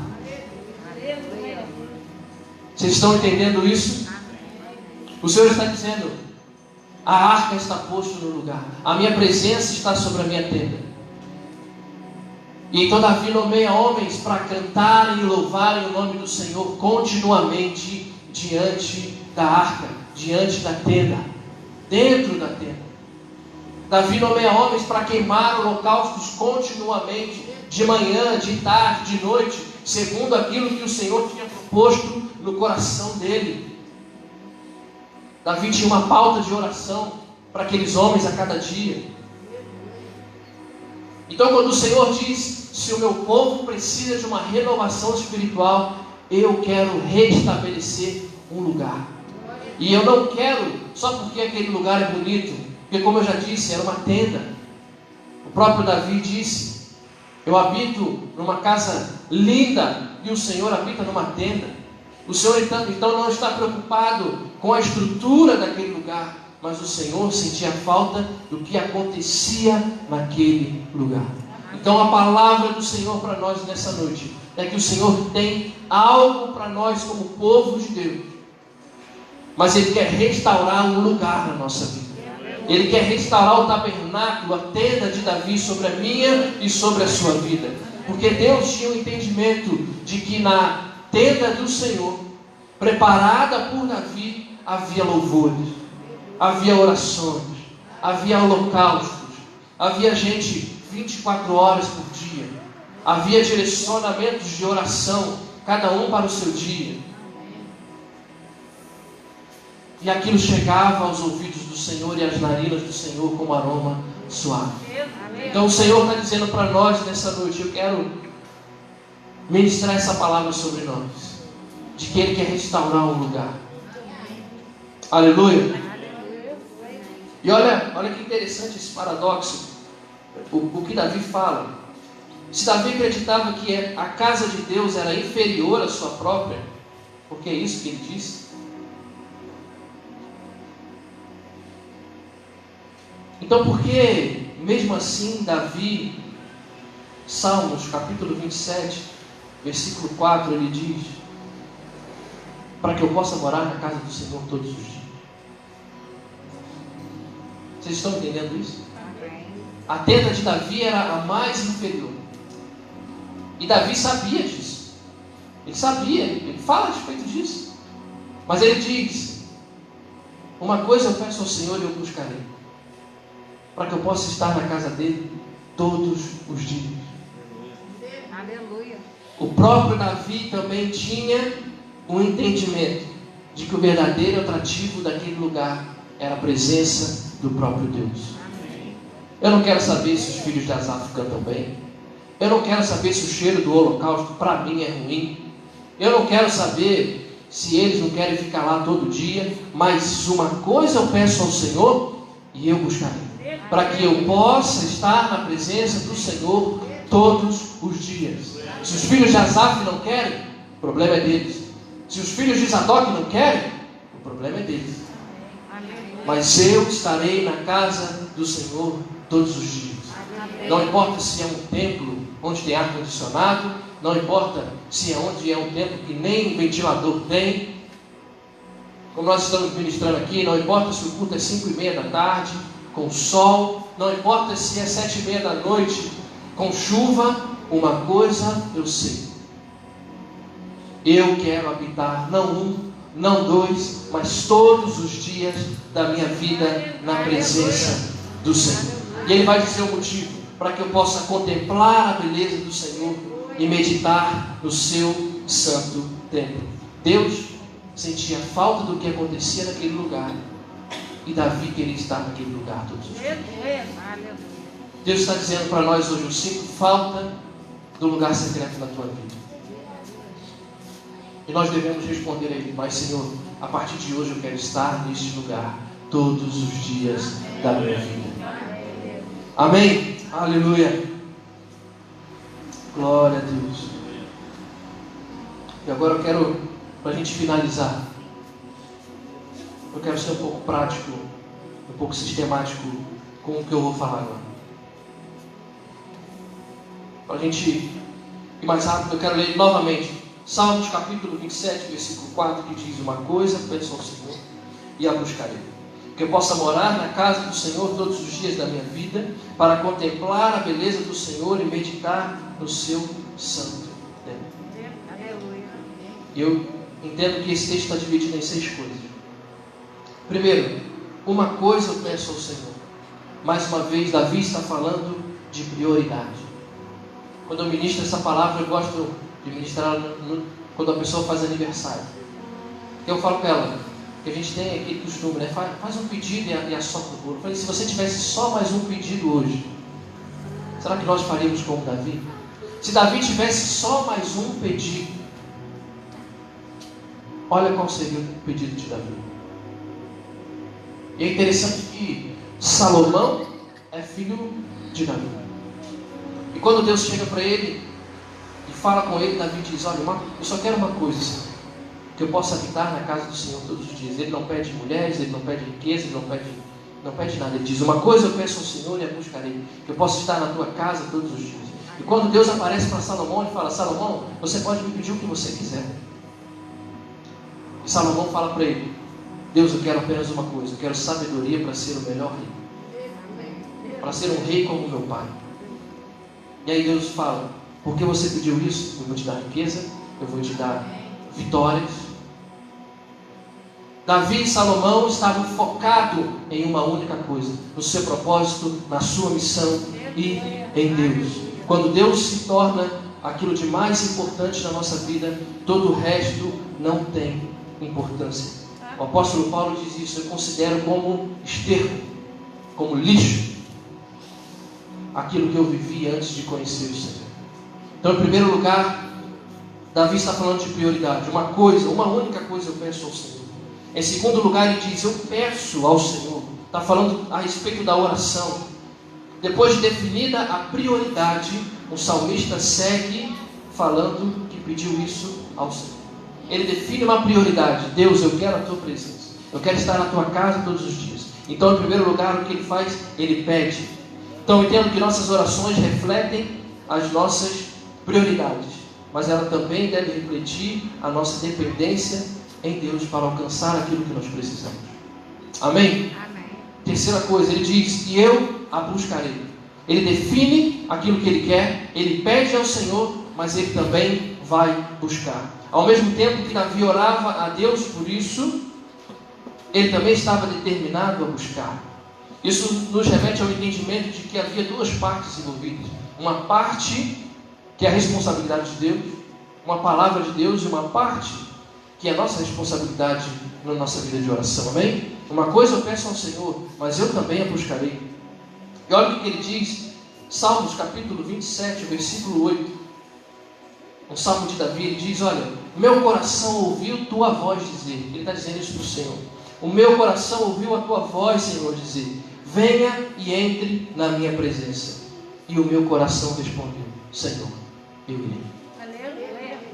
Vocês estão entendendo isso? O Senhor está dizendo: a arca está posta no lugar, a minha presença está sobre a minha tenda. E então Davi nomeia homens para cantarem e louvarem o nome do Senhor continuamente diante da arca, diante da tenda, dentro da tenda. Davi nomeia homens para queimar holocaustos continuamente, de manhã, de tarde, de noite, segundo aquilo que o Senhor tinha proposto no coração dele. Davi tinha uma pauta de oração para aqueles homens a cada dia. Então, quando o Senhor diz: se o meu povo precisa de uma renovação espiritual, eu quero restabelecer um lugar. E eu não quero só porque aquele lugar é bonito, porque, como eu já disse, era uma tenda. O próprio Davi disse: eu habito numa casa linda e o Senhor habita numa tenda. O Senhor então não está preocupado com a estrutura daquele lugar, mas o Senhor sentia falta do que acontecia naquele lugar. Então a palavra do Senhor para nós nessa noite é que o Senhor tem algo para nós como povo de Deus, mas Ele quer restaurar um lugar na nossa vida. Ele quer restaurar o tabernáculo, a tenda de Davi sobre a minha e sobre a sua vida. Porque Deus tinha um entendimento de que na tenda do Senhor, preparada por Davi, havia louvores, havia orações, havia holocaustos, havia gente 24 horas por dia, havia direcionamentos de oração, cada um para o seu dia. E aquilo chegava aos ouvidos do Senhor e às narinas do Senhor como aroma suave. Então o Senhor está dizendo para nós nessa noite: eu quero ministrar essa palavra sobre nós, de que Ele quer restaurar um lugar. Aleluia. E olha que interessante esse paradoxo, o que Davi fala. Se Davi acreditava que a casa de Deus era inferior à sua própria, porque é isso que ele disse, então por que, mesmo assim, Davi, Salmos capítulo 27, versículo 4, ele diz: para que eu possa morar na casa do Senhor todos os dias? Vocês estão entendendo isso? A tenda de Davi era a mais inferior, e Davi sabia disso. Ele sabia, ele fala a respeito disso. Mas ele diz: uma coisa eu peço ao Senhor e eu buscarei, para que eu possa estar na casa dele todos os dias. O próprio Davi também tinha um entendimento de que o verdadeiro atrativo daquele lugar era a presença do próprio Deus. Eu não quero saber se os filhos de Asaf cantam bem. Eu não quero saber se o cheiro do holocausto para mim é ruim. Eu não quero saber se eles não querem ficar lá todo dia. Mas uma coisa eu peço ao Senhor e eu buscarei, para que eu possa estar na presença do Senhor todos os dias. Se os filhos de Asaf não querem, o problema é deles. Se os filhos de Zadok não querem, o problema é deles. Mas eu estarei na casa do Senhor todos os dias. Não importa se é um templo onde tem ar-condicionado, não importa se é onde é um templo que nem ventilador tem, como nós estamos ministrando aqui, não importa se o culto é 5:30 da tarde, com sol, não importa se é 7:30 da noite, com chuva, uma coisa eu sei: eu quero habitar não um, não dois, mas todos os dias da minha vida na presença do Senhor. E Ele vai dizer o motivo: para que eu possa contemplar a beleza do Senhor e meditar no seu santo templo. Deus sentia falta do que acontecia naquele lugar, e Davi queria estar naquele lugar todos os dias. Deus está dizendo para nós hoje: eu sinto falta do lugar secreto na tua vida. E nós devemos responder a Ele: mas Senhor, a partir de hoje eu quero estar neste lugar todos os dias da minha vida. Amém? Aleluia. Glória a Deus. E agora eu quero, para a gente finalizar, eu quero ser um pouco prático, um pouco sistemático com o que eu vou falar agora. Para a gente ir mais rápido, eu quero ler novamente Salmos capítulo 27, versículo 4, que diz: uma coisa peço ao Senhor e a buscarei, que eu possa morar na casa do Senhor todos os dias da minha vida, para contemplar a beleza do Senhor e meditar no seu santo templo. Eu entendo que esse texto está dividido em 6 coisas. Primeiro, uma coisa eu peço ao Senhor. Mais uma vez, Davi está falando de prioridade. Quando eu ministro essa palavra, eu gosto de ministrar quando a pessoa faz aniversário. Eu falo para ela que a gente tem aquele costume, né? Faz um pedido e assopra o bolo. Eu falei: se você tivesse só mais um pedido hoje, será que nós faríamos como Davi? Se Davi tivesse só mais um pedido, olha qual seria o pedido de Davi. E é interessante que Salomão é filho de Davi. E quando Deus chega para ele e fala com ele, Davi diz: olha, eu só quero uma coisa, Senhor, que eu possa habitar na casa do Senhor todos os dias. Ele não pede mulheres, ele não pede riqueza, ele não pede nada. Ele diz: uma coisa eu peço ao Senhor e a buscarei, que eu possa estar na tua casa todos os dias. E quando Deus aparece para Salomão, ele fala: Salomão, você pode me pedir o que você quiser. E Salomão fala para ele: Deus, eu quero apenas uma coisa, eu quero sabedoria para ser o melhor rei, para ser um rei como meu pai. E aí Deus fala: porque você pediu isso, eu vou te dar riqueza, eu vou te dar vitórias. Davi e Salomão estavam focados em uma única coisa, no seu propósito, na sua missão e em Deus. Quando Deus se torna aquilo de mais importante na nossa vida, todo o resto não tem importância. O apóstolo Paulo diz isso: eu considero como esterco, como lixo, aquilo que eu vivi antes de conhecer o Senhor. Então, em primeiro lugar, Davi está falando de prioridade. Uma coisa, uma única coisa eu peço ao Senhor. Em segundo lugar, ele diz: eu peço ao Senhor. Está falando a respeito da oração. Depois de definida a prioridade, o salmista segue falando que pediu isso ao Senhor. Ele define uma prioridade: Deus, eu quero a tua presença, eu quero estar na tua casa todos os dias. Então, em primeiro lugar, o que ele faz? Ele pede. Então, eu entendo que nossas orações refletem as nossas prioridades, mas ela também deve refletir a nossa dependência em Deus para alcançar aquilo que nós precisamos. Amém? Amém. Terceira coisa, ele diz: e eu a buscarei. Ele define aquilo que ele quer, ele pede ao Senhor, mas ele também vai buscar. Ao mesmo tempo que Davi orava a Deus por isso, ele também estava determinado a buscar. Isso nos remete ao entendimento de que havia duas partes envolvidas. Uma parte que é a responsabilidade de Deus, uma palavra de Deus e uma parte que é nossa responsabilidade na nossa vida de oração, amém? Uma coisa eu peço ao Senhor, mas eu também a buscarei. E olha o que ele diz, Salmos capítulo 27, versículo 8. Um salmo de Davi, ele diz, olha, meu coração ouviu tua voz dizer, ele está dizendo isso para o Senhor, o meu coração ouviu a tua voz, Senhor, dizer, venha e entre na minha presença. E o meu coração respondeu, Senhor, eu irei.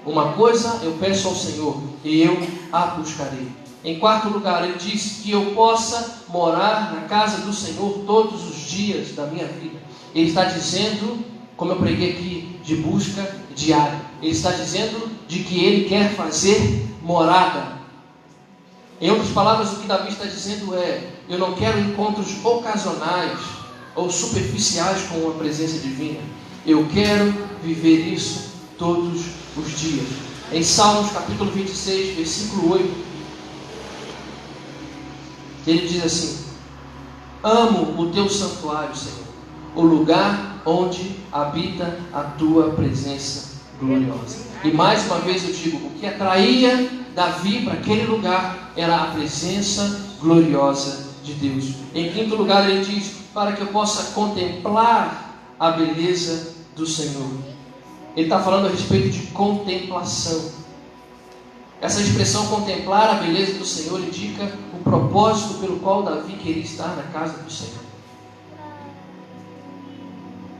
Uma coisa eu peço ao Senhor, e eu a buscarei. Em quarto lugar, ele diz que eu possa morar na casa do Senhor todos os dias da minha vida. Ele está dizendo, como eu preguei aqui, de busca diária. Ele está dizendo de que ele quer fazer morada. Em outras palavras, o que Davi está dizendo é, eu não quero encontros ocasionais ou superficiais com a presença divina. Eu quero viver isso todos os dias. Em Salmos capítulo 26, versículo 8, ele diz assim, amo o teu santuário, Senhor, o lugar onde habita a tua presença gloriosa. E mais uma vez eu digo, o que atraía Davi para aquele lugar era a presença gloriosa de Deus. Em quinto lugar ele diz, para que eu possa contemplar a beleza do Senhor. Ele está falando a respeito de contemplação. Essa expressão contemplar a beleza do Senhor indica o propósito pelo qual Davi queria estar na casa do Senhor.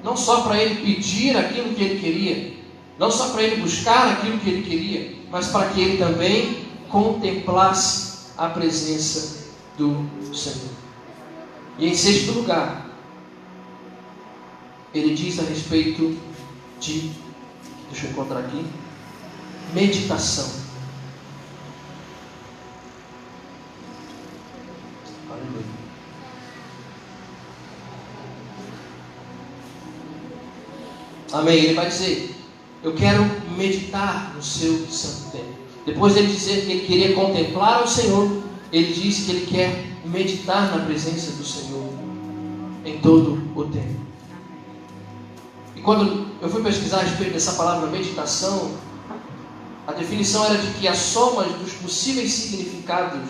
Não só para ele pedir aquilo que ele queria, não só para ele buscar aquilo que ele queria, mas para que ele também contemplasse a presença do Senhor. E em sexto lugar, ele diz a respeito de, deixa eu encontrar aqui, meditação. Aleluia. Amém. Ele vai dizer, eu quero meditar no seu santo templo. Depois dele dizer que ele queria contemplar o Senhor, ele diz que ele quer meditar na presença do Senhor em todo o tempo. E quando eu fui pesquisar a respeito dessa palavra meditação, a definição era de que a soma dos possíveis significados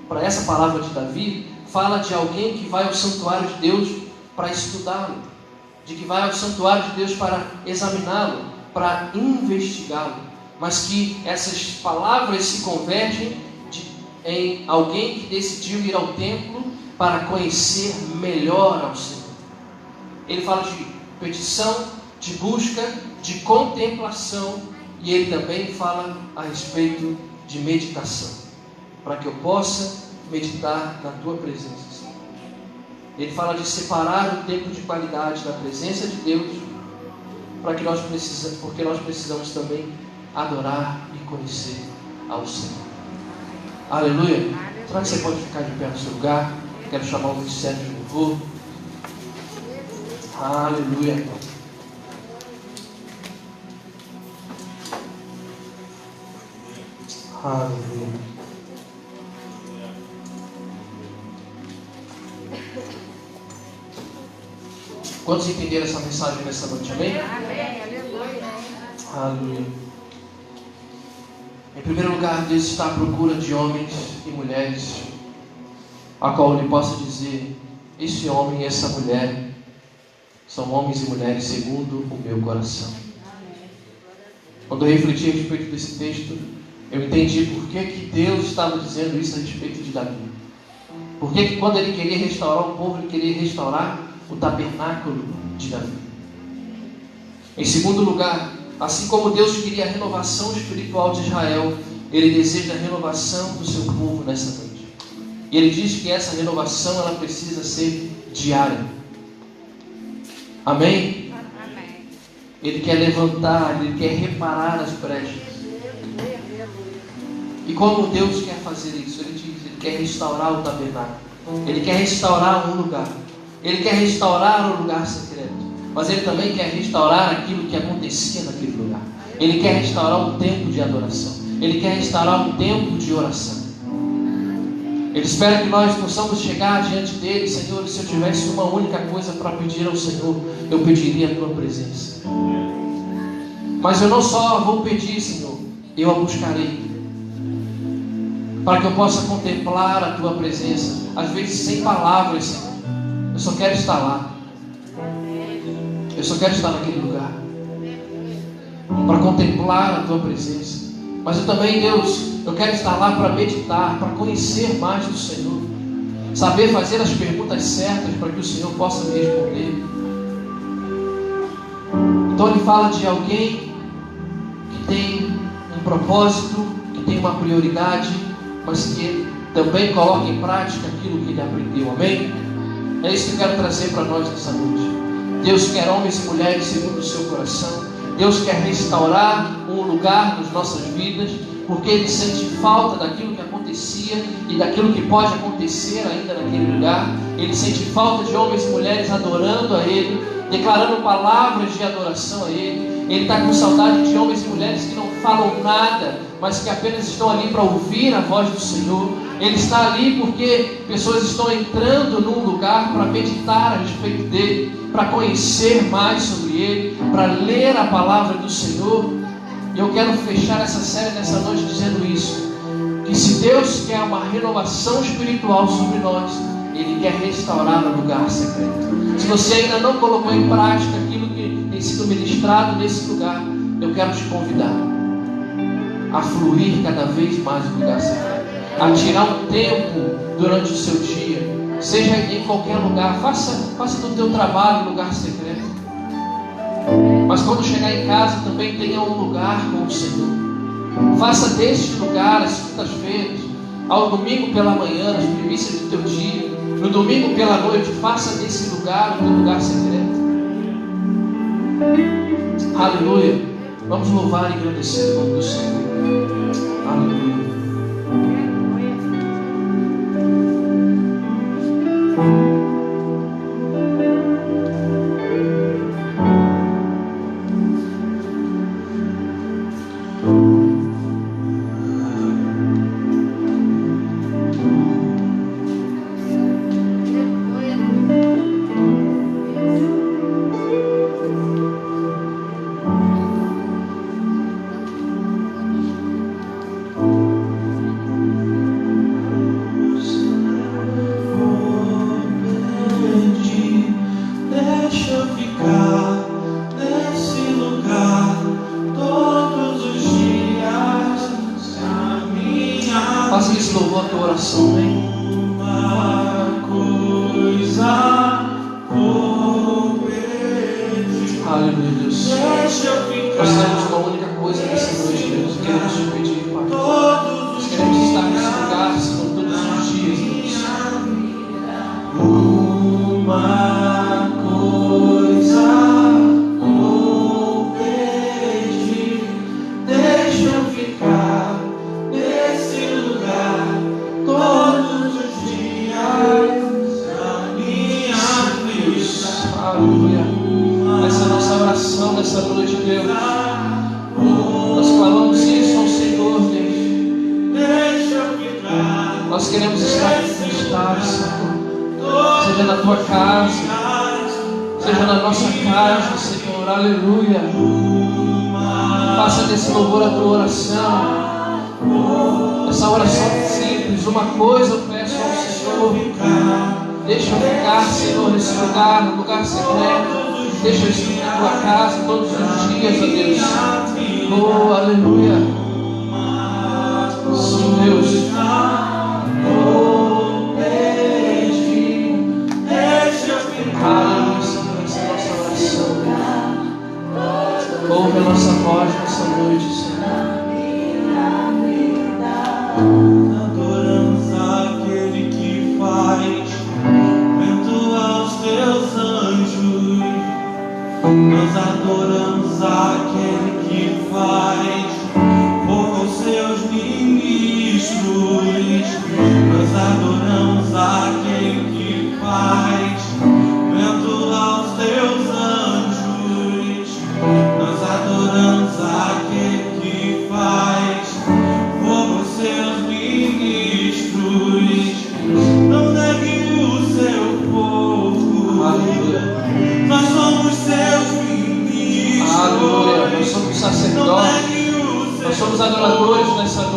para essa palavra de Davi fala de alguém que vai ao santuário de Deus para estudá-lo, de que vai ao santuário de Deus para examiná-lo, para investigá-lo, mas que essas palavras se convergem em alguém que decidiu ir ao templo para conhecer melhor ao Senhor. Ele fala de petição, de busca, de contemplação, e ele também fala a respeito de meditação, para que eu possa meditar na tua presença, Senhor. Ele fala de separar o tempo de qualidade da presença de Deus, porque nós precisamos também adorar e conhecer ao Senhor. Aleluia. Será que você pode ficar de pé no seu lugar? Quero chamar o ministério de louvor. Aleluia. Aleluia. Quantos entenderam essa mensagem nessa noite? Amém? Amém. Aleluia. Aleluia. Em primeiro lugar, Deus está à procura de homens e mulheres a qual Ele possa dizer, esse homem e essa mulher são homens e mulheres segundo o meu coração. Quando eu refleti a respeito desse texto, eu entendi por que Deus estava dizendo isso a respeito de Davi. Por que quando Ele queria restaurar o povo, Ele queria restaurar o tabernáculo de Davi. Em segundo lugar, assim como Deus queria a renovação espiritual de Israel, Ele deseja a renovação do seu povo nessa noite. E Ele diz que essa renovação ela precisa ser diária. Amém? Amém. Ele quer levantar, Ele quer reparar as brechas. E como Deus quer fazer isso? Ele diz, Ele quer restaurar o tabernáculo. Ele quer restaurar um lugar. Ele quer restaurar o lugar secreto. Mas Ele também quer restaurar aquilo que acontecia naquele lugar. Ele quer restaurar um tempo de adoração. Ele quer restaurar um tempo de oração. Ele espera que nós possamos chegar diante dele. Senhor, se eu tivesse uma única coisa para pedir ao Senhor, eu pediria a tua presença. Mas eu não só vou pedir, Senhor, eu a buscarei, para que eu possa contemplar a tua presença, às vezes sem palavras, Senhor. Eu só quero estar lá. Eu só quero estar naquele lugar para contemplar a tua presença. Mas eu também, Deus, eu quero estar lá para meditar, para conhecer mais do Senhor, saber fazer as perguntas certas para que o Senhor possa me responder. Então ele fala de alguém que tem um propósito, que tem uma prioridade, mas que também coloca em prática aquilo que ele aprendeu. Amém? É isso que eu quero trazer para nós nessa noite. Deus quer homens e mulheres segundo o seu coração. Deus quer restaurar um lugar nas nossas vidas, porque Ele sente falta daquilo que acontecia e daquilo que pode acontecer ainda naquele lugar. Ele sente falta de homens e mulheres adorando a Ele, declarando palavras de adoração a Ele. Ele está com saudade de homens e mulheres que não falam nada, mas que apenas estão ali para ouvir a voz do Senhor. Ele está ali porque pessoas estão entrando num lugar para meditar a respeito dele, para conhecer mais sobre ele, para ler a palavra do Senhor. E eu quero fechar essa série nessa noite dizendo isso, que se Deus quer uma renovação espiritual sobre nós, Ele quer restaurar o lugar secreto. Se você ainda não colocou em prática aquilo que tem sido ministrado nesse lugar, eu quero te convidar a fluir cada vez mais no lugar secreto, a tirar um tempo durante o seu dia, seja em qualquer lugar. Faça do teu trabalho um lugar secreto, mas quando chegar em casa também tenha um lugar com o Senhor. Faça deste lugar as quintas-feiras, ao domingo pela manhã, nas primícias do teu dia, no domingo pela noite, faça desse lugar o teu lugar secreto. Aleluia. Vamos louvar e agradecer o nome do Senhor. Aleluia.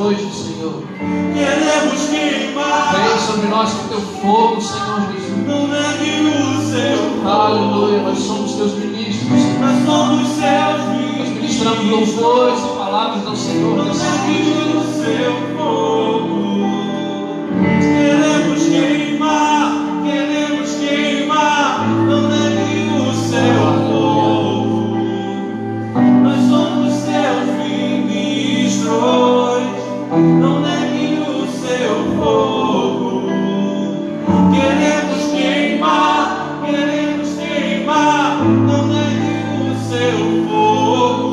noite, Senhor. Queremos queimar. Vem sobre nós com teu fogo, Senhor Jesus. Não negue o seu. Aleluia, nós somos teus ministros. Nós somos seus Nós ministramos louvores e palavras ao Senhor Não nessa negue noite. o seu fogo. Queremos queimar. Queremos queimar. Não negue o seu fogo. Nós somos seus ministros. Não negue o seu fogo. Queremos queimar, queremos queimar. Não negue o seu fogo.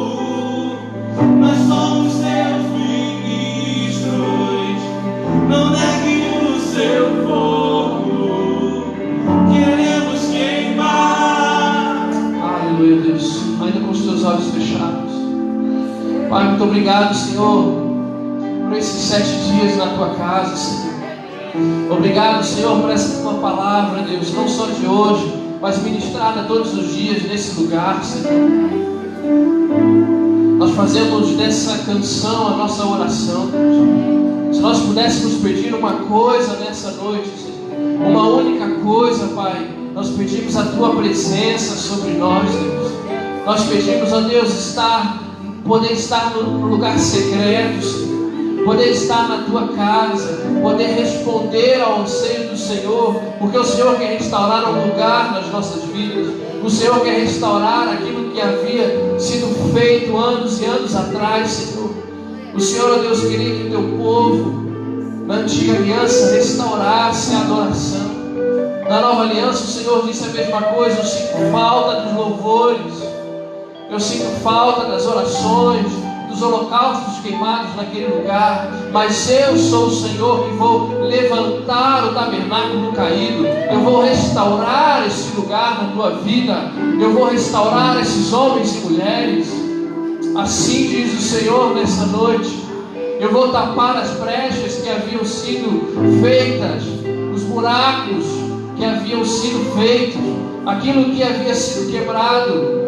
Nós somos seus ministros. Não negue o seu fogo. Queremos queimar. Aleluia, Deus. Ainda com os teus olhos fechados. Pai, muito obrigado, Senhor, por esses 7 dias na tua casa, Senhor. Obrigado, Senhor, por essa tua palavra, Deus, não só de hoje, mas ministrada todos os dias nesse lugar, Senhor. Nós fazemos dessa canção a nossa oração, Deus. Se nós pudéssemos pedir uma coisa nessa noite, Senhor, uma única coisa, Pai, nós pedimos a tua presença sobre nós, Deus. Nós pedimos, ó Deus, poder estar no lugar secreto, Senhor. Poder estar na tua casa, poder responder ao anseio do Senhor, porque o Senhor quer restaurar um lugar nas nossas vidas. O Senhor quer restaurar aquilo que havia sido feito anos e anos atrás, Senhor. O Senhor, ó Deus, queria que o teu povo, na antiga aliança, restaurasse a adoração. Na nova aliança, o Senhor disse a mesma coisa. Eu sinto falta dos louvores, eu sinto falta das orações, dos holocaustos queimados naquele lugar, mas eu sou o Senhor que vou levantar o tabernáculo caído. Eu vou restaurar esse lugar na tua vida. Eu vou restaurar esses homens e mulheres. Assim diz o Senhor nessa noite. Eu vou tapar as brechas que haviam sido feitas, os buracos que haviam sido feitos, aquilo que havia sido quebrado.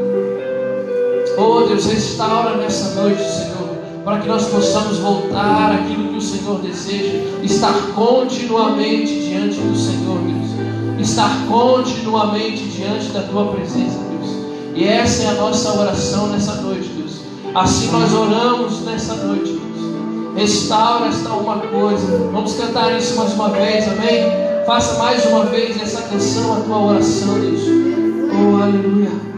Oh Deus, restaura nessa noite, Senhor, para que nós possamos voltar àquilo que o Senhor deseja, estar continuamente diante do Senhor, Deus, estar continuamente diante da tua presença, Deus. E essa é a nossa oração nessa noite, Deus. Assim nós oramos nessa noite, Deus. Restaura esta uma coisa. Vamos cantar isso mais uma vez, amém? Faça mais uma vez essa canção, a tua oração, Deus. Oh, aleluia.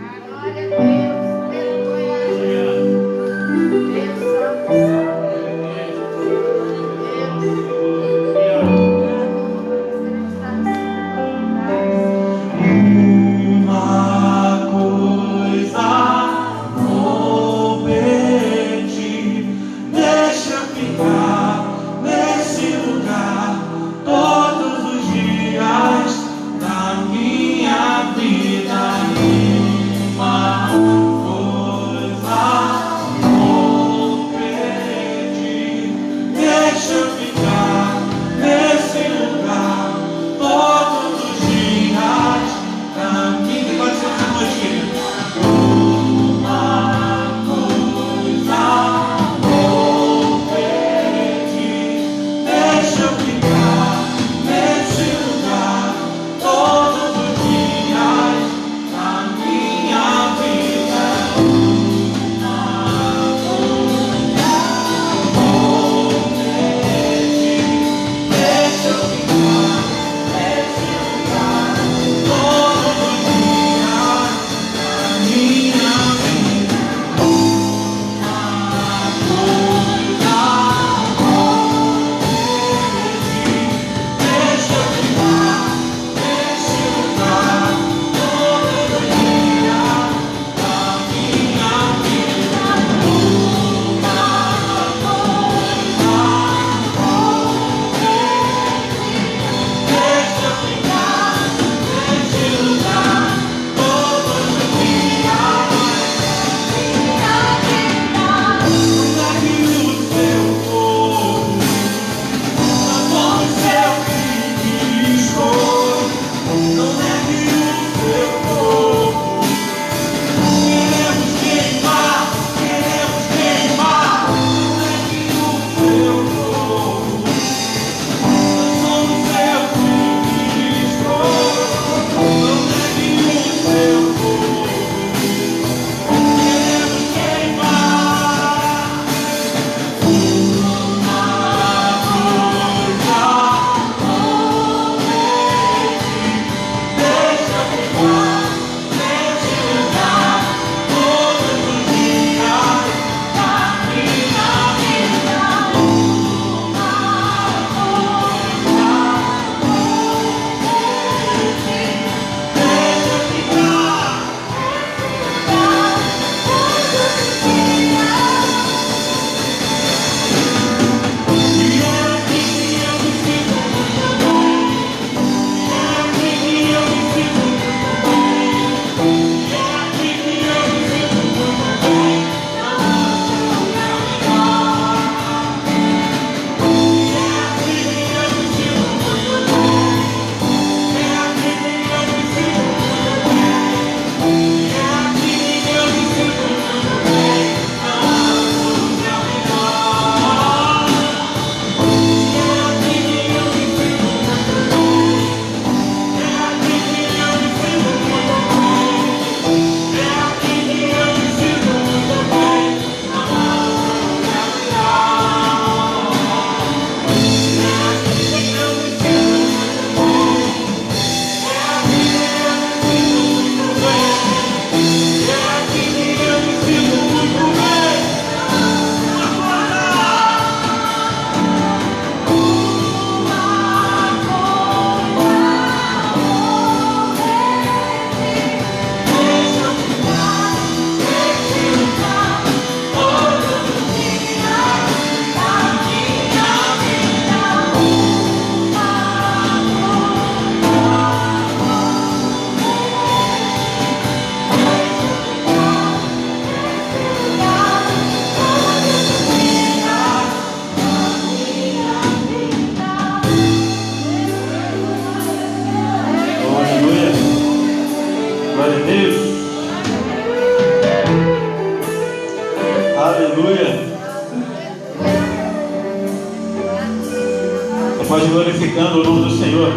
glorificando o nome do Senhor.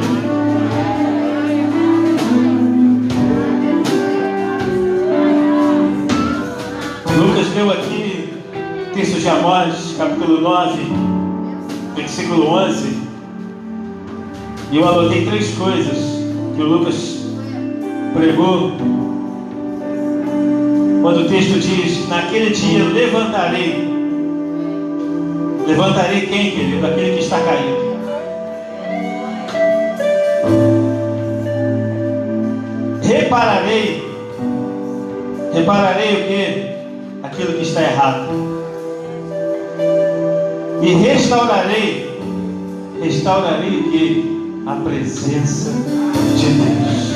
Lucas leu aqui o texto de Amós, capítulo 9, versículo 11. E eu anotei 3 coisas que o Lucas pregou. Quando o texto diz: naquele dia levantarei. Levantarei quem, querido? Aquele que está caído. Repararei. Repararei o quê? Aquilo que está errado. E restaurarei. Restaurarei o quê? A presença de Deus.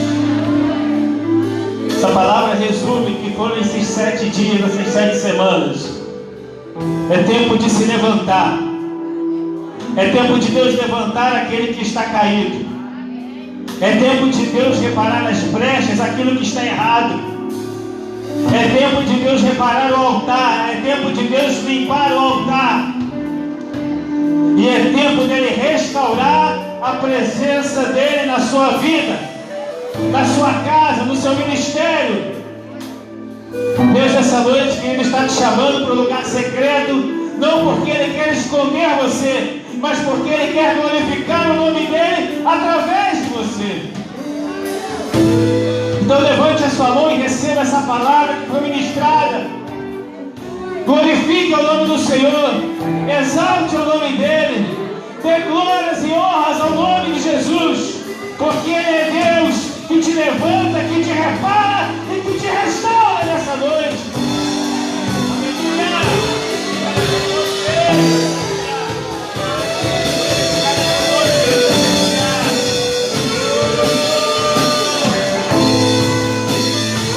Essa palavra resume que foram esses 7 dias, essas 7 semanas. É tempo de se levantar. É tempo de Deus levantar aquele que está caído. É tempo de Deus reparar as brechas, aquilo que está errado. É tempo de Deus reparar o altar. É tempo de Deus limpar o altar. E é tempo dele restaurar a presença dele na sua vida, na sua casa, no seu ministério. Deus, essa noite, Ele está te chamando para o lugar secreto, não porque Ele quer esconder você, mas porque Ele quer glorificar o nome dEle através de você. Então levante a sua mão e receba essa palavra que foi ministrada. Glorifique o nome do Senhor, exalte o nome dEle, dê glórias e honras ao nome de Jesus, porque Ele é Deus que te levanta, que te repara e que te restaura nessa noite.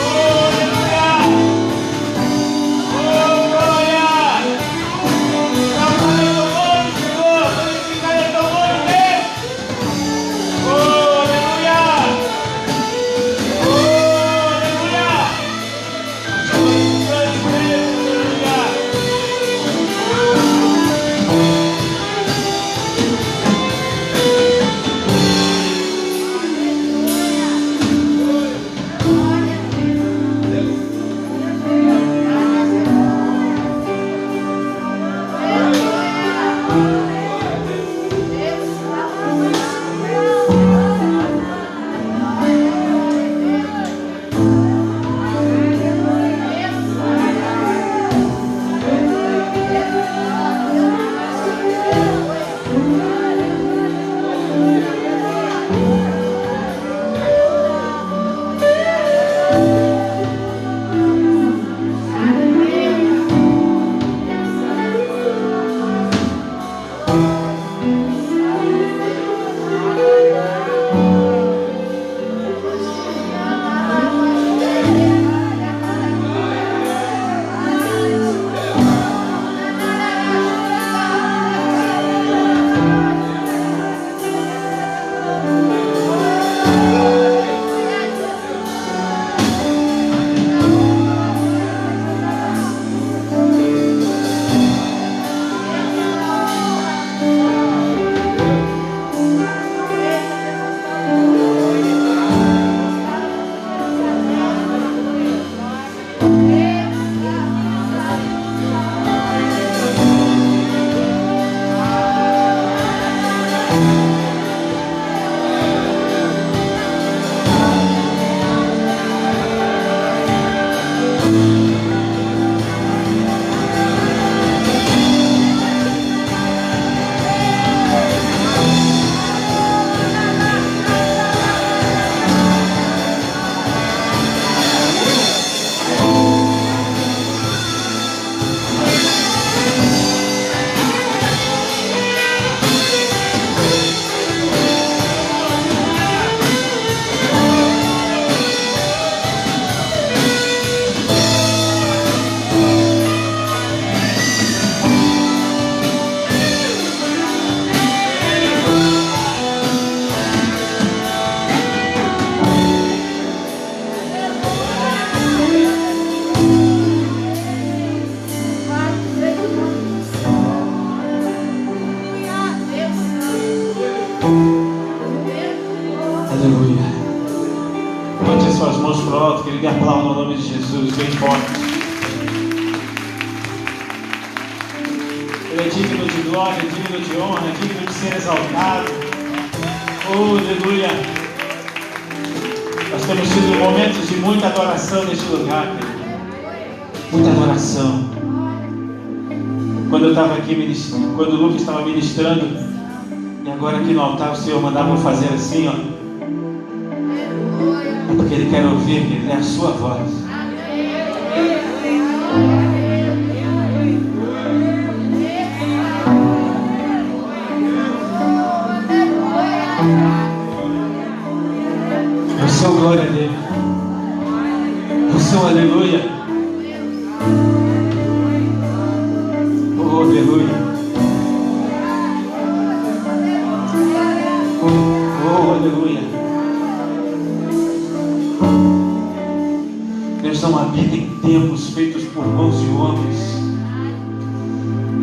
Oh, Quem aplauda o nome de Jesus, bem forte. Ele é digno de glória, digno de honra, digno de ser exaltado. Oh, aleluia. Nós temos tido momentos de muita adoração neste lugar, querido. Muita adoração. Quando eu estava aqui ministrando, quando o Lucas estava ministrando, e agora aqui no altar o Senhor mandava eu fazer assim, ó. É porque Ele quer ouvir, querido, é a sua voz. É o seu glória dele. É o seu aleluia. Oh, aleluia. Oh, aleluia. Deus não habita em templos feitos por mãos de homens.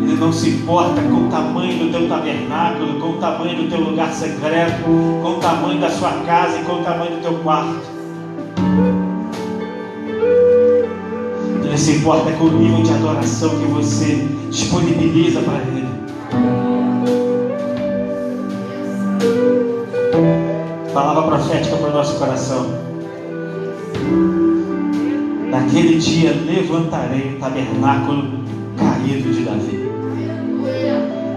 Ele não se importa com o tamanho do teu tabernáculo, com o tamanho do teu lugar secreto, com o tamanho da sua casa e com o tamanho do teu quarto. Ele se importa com o nível de adoração que você disponibiliza para Ele. Palavra profética para o nosso coração. Naquele dia levantarei o tabernáculo caído de Davi.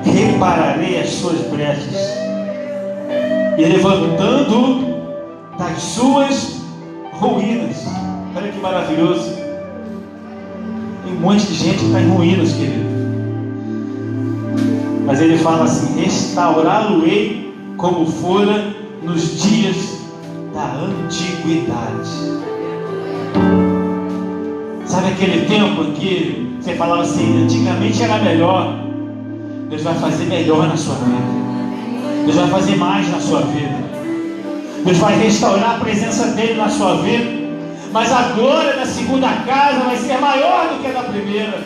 Repararei as suas brechas e levantando das suas ruínas. Olha que maravilhoso. Tem um monte de gente que está em ruínas, querido. Mas ele fala assim: restaurá-lo-ei como fora nos dias da antiguidade. Sabe aquele tempo em que você falava assim, antigamente era melhor? Deus vai fazer melhor na sua vida. Deus vai fazer mais na sua vida. Deus vai restaurar a presença dele na sua vida. Mas a glória da segunda casa vai ser maior do que a da primeira.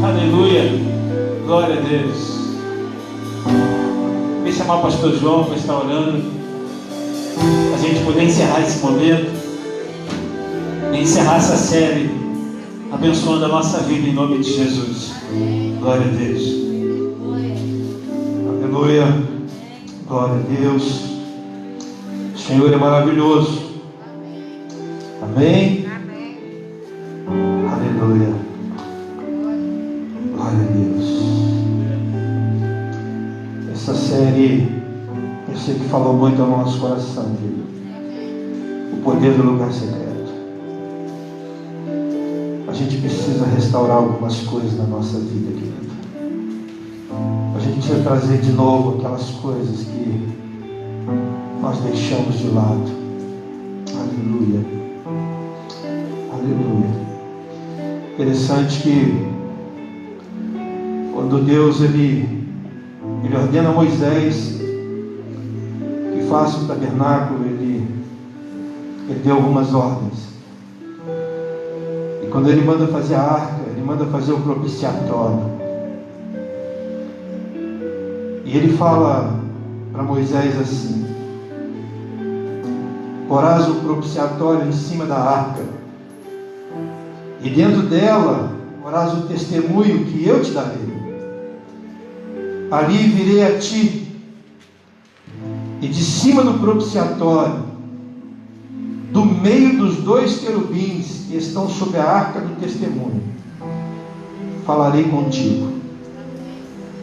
Aleluia. Glória a Deus. Vou chamar o pastor João para estar orando. A gente poder encerrar esse momento. E encerrar essa série. Abençoando a nossa vida em nome de Jesus. Glória a Deus. Aleluia. Glória a Deus. O Senhor é maravilhoso. Amém? Amém. Aleluia. Glória a Deus. Essa série, eu sei que falou muito ao nosso coração, querido. O poder do lugar secreto. A gente precisa restaurar algumas coisas na nossa vida, querido. A gente precisa trazer de novo aquelas coisas que nós deixamos de lado. Aleluia. Aleluia. Interessante que quando Deus ele ordena a Moisés que faça o tabernáculo, ele deu algumas ordens. E quando ele manda fazer a arca, ele manda fazer o propiciatório. E ele fala para Moisés assim: porás o propiciatório em cima da arca, e dentro dela porás o testemunho que eu te darei. Ali virei a ti, e de cima do propiciatório, do meio dos dois querubins que estão sobre a arca do testemunho, falarei contigo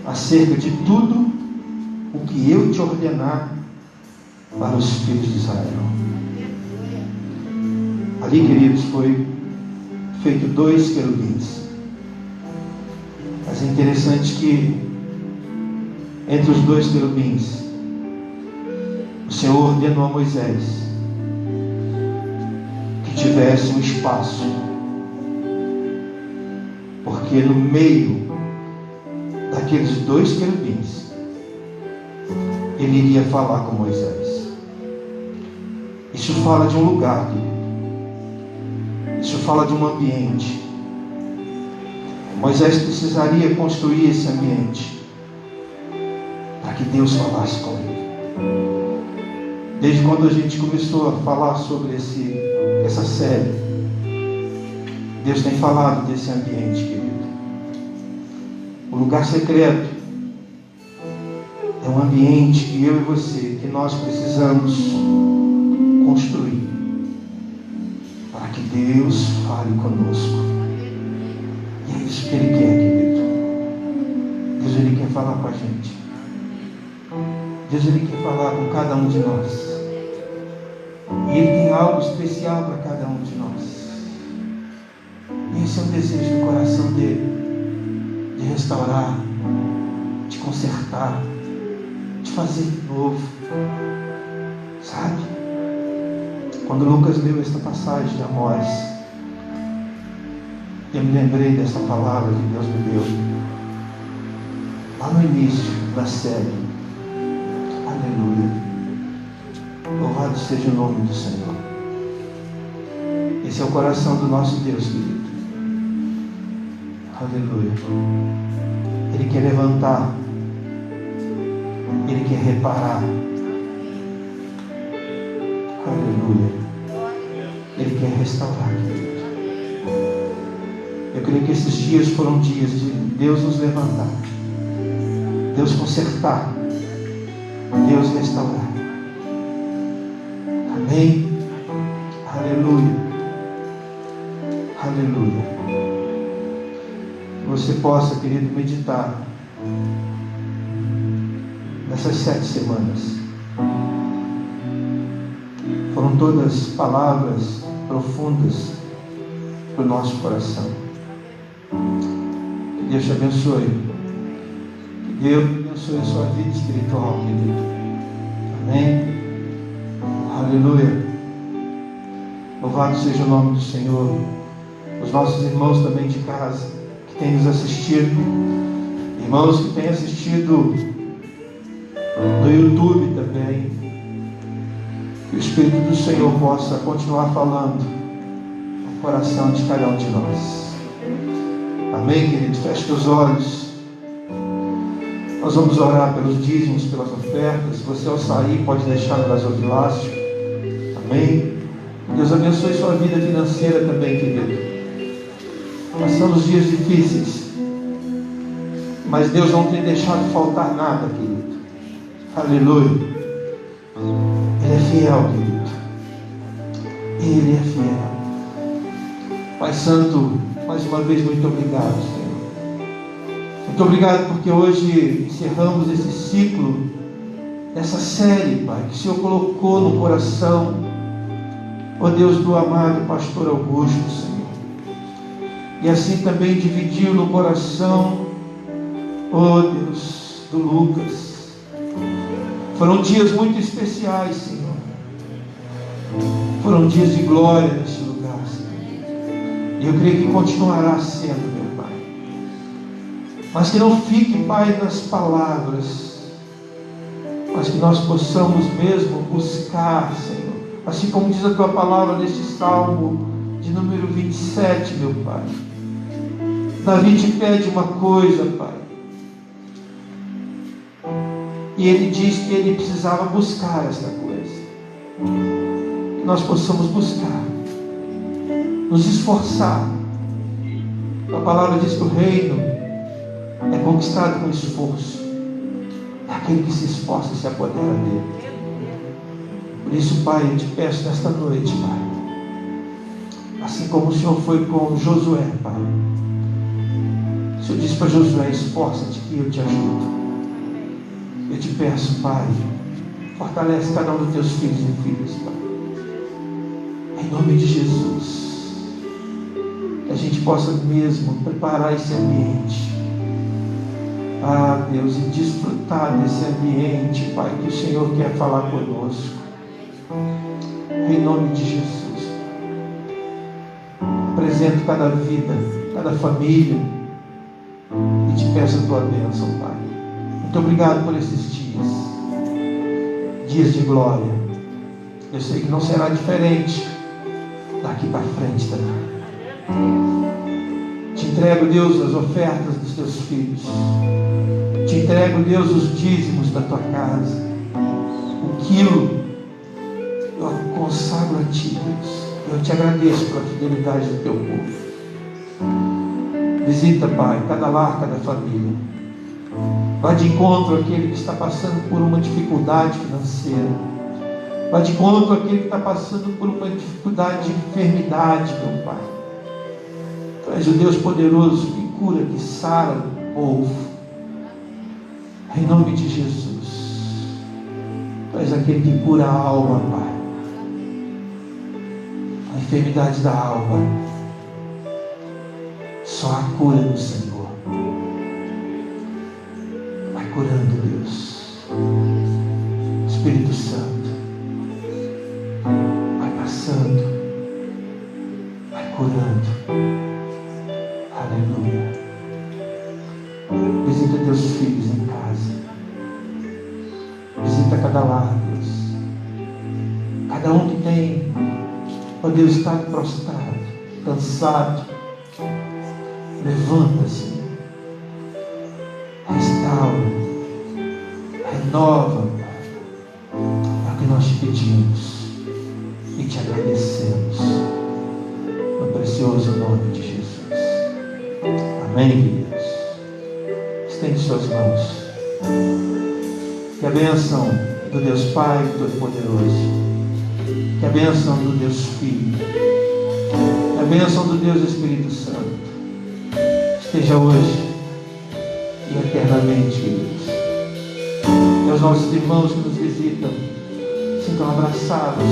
acerca de tudo o que eu te ordenar para os filhos de Israel. Ali, queridos, foi feito 2 querubins. Mas é interessante que entre os 2 querubins, o Senhor ordenou a Moisés que tivesse um espaço, porque no meio daqueles 2 querubins ele iria falar com Moisés. Isso fala de um lugar, querido. Isso fala de um ambiente. Moisés precisaria construir esse ambiente para que Deus falasse com ele. Desde quando a gente começou a falar sobre essa série, Deus tem falado desse ambiente, querido. O lugar secreto é um ambiente que eu e você, que nós precisamos construir para que Deus fale conosco. E é isso que Ele quer, querido. Deus, Ele quer falar com a gente. Deus, Ele quer falar com cada um de nós. E Ele tem algo especial para cada um de nós. E esse é o desejo do coração dEle, de restaurar, de consertar, de fazer de novo. Sabe? Quando Lucas leu esta passagem de Amós, eu me lembrei dessa palavra que Deus me deu lá no início da série. Aleluia. Louvado seja o nome do Senhor. Esse é o coração do nosso Deus, querido. Aleluia. Ele quer levantar. Ele quer reparar. Aleluia. Ele quer restaurar, querido. Eu creio que esses dias foram dias de Deus nos levantar, Deus consertar, Deus restaurar. Amém? Aleluia. Aleluia. Que você possa, querido, meditar nessas 7 semanas. Foram todas palavras profundas para o nosso coração. Que Deus te abençoe. Que Deus abençoe a sua vida espiritual, querido. Amém? Aleluia. Louvado seja o nome do Senhor. Os nossos irmãos também de casa, que têm nos assistido. Irmãos que têm assistido no YouTube também. Que o Espírito do Senhor possa continuar falando no coração de cada um de nós. Amém, querido? Feche os olhos. Nós vamos orar pelos dízimos, pelas ofertas. Se você ao sair pode deixar no gasofilácio. Amém? Deus abençoe sua vida financeira também, querido. Passamos dias difíceis, mas Deus não tem deixado faltar nada, querido. Aleluia. Ele é fiel, querido. Ele é fiel. Pai Santo, mais uma vez, muito obrigado, Senhor. Muito obrigado porque hoje encerramos esse ciclo, essa série, Pai, que o Senhor colocou no coração, ó Deus, do amado pastor Augusto, Senhor. E assim também dividiu no coração, ó Deus, do Lucas. Foram dias muito especiais, Senhor. Foram dias de glória nesse lugar, Senhor. E eu creio que continuará sendo, meu Pai. Mas que não fique, Pai, nas palavras, mas que nós possamos mesmo buscar, Senhor. Assim como diz a Tua palavra neste Salmo de número 27, meu Pai. Davi te pede uma coisa, Pai. E ele diz que ele precisava buscar esta coisa. Que nós possamos buscar, nos esforçar. A palavra diz que o reino é conquistado com esforço. É aquele que se esforça e se apodera dele. Por isso, Pai, eu te peço nesta noite, Pai, assim como o Senhor foi com Josué, Pai. O Senhor disse para Josué: esforça-te que eu te ajudo. Eu te peço, Pai, fortalece cada um dos teus filhos e filhas, Pai. Em nome de Jesus. Que a gente possa mesmo preparar esse ambiente. Ah, Deus, e desfrutar desse ambiente, Pai, que o Senhor quer falar conosco. Em nome de Jesus. Apresento cada vida, cada família, e te peço a tua bênção, Pai. Muito obrigado por esses dias de glória. Eu sei que não será diferente daqui para frente também. Te entrego, Deus, as ofertas dos teus filhos. Te entrego, Deus, os dízimos da tua casa. O quilo consagro a Ti, Deus. Eu te agradeço pela fidelidade do Teu povo. Visita, Pai, cada lar, cada família. Vá de encontro àquele que está passando por uma dificuldade financeira. Vá de encontro àquele que está passando por uma dificuldade de enfermidade, meu Pai. Tu és o Deus poderoso que cura, que sara o povo. Em nome de Jesus. Tu és aquele que cura a alma, Pai. A enfermidade da alma. Só a cura do Senhor. Vai curando, Deus. Espírito Santo. Vai passando. Vai curando. Aleluia. Visita teus filhos em casa. Visita cada lar, Deus. Cada um que tem, ó Deus, estado prostrado, cansado. Levanta-se. Restaura. Renova, Pai. É o que nós te pedimos e te agradecemos. No precioso nome de Jesus. Amém, queridos. Estende suas mãos. Que a bênção do Deus Pai Todo-Poderoso, que a bênção do Deus Filho, que a bênção do Deus Espírito Santo esteja hoje e eternamente, queridos. E aos nossos irmãos que nos visitam, sintam abraçados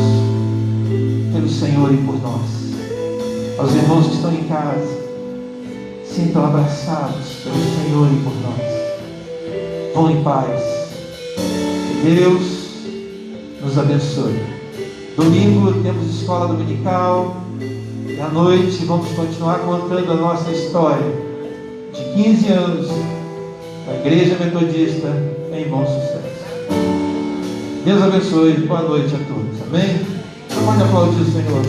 pelo Senhor e por nós. Aos irmãos que estão em casa, sintam abraçados pelo Senhor e por nós. Vão em paz. Que Deus nos abençoe. Domingo temos escola dominical. E à noite vamos continuar contando a nossa história de 15 anos da Igreja Metodista em Bom Sucesso. Deus abençoe. Boa noite a todos. Amém? Pode aplaudir o Senhor.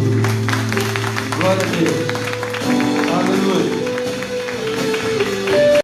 Glória a Deus.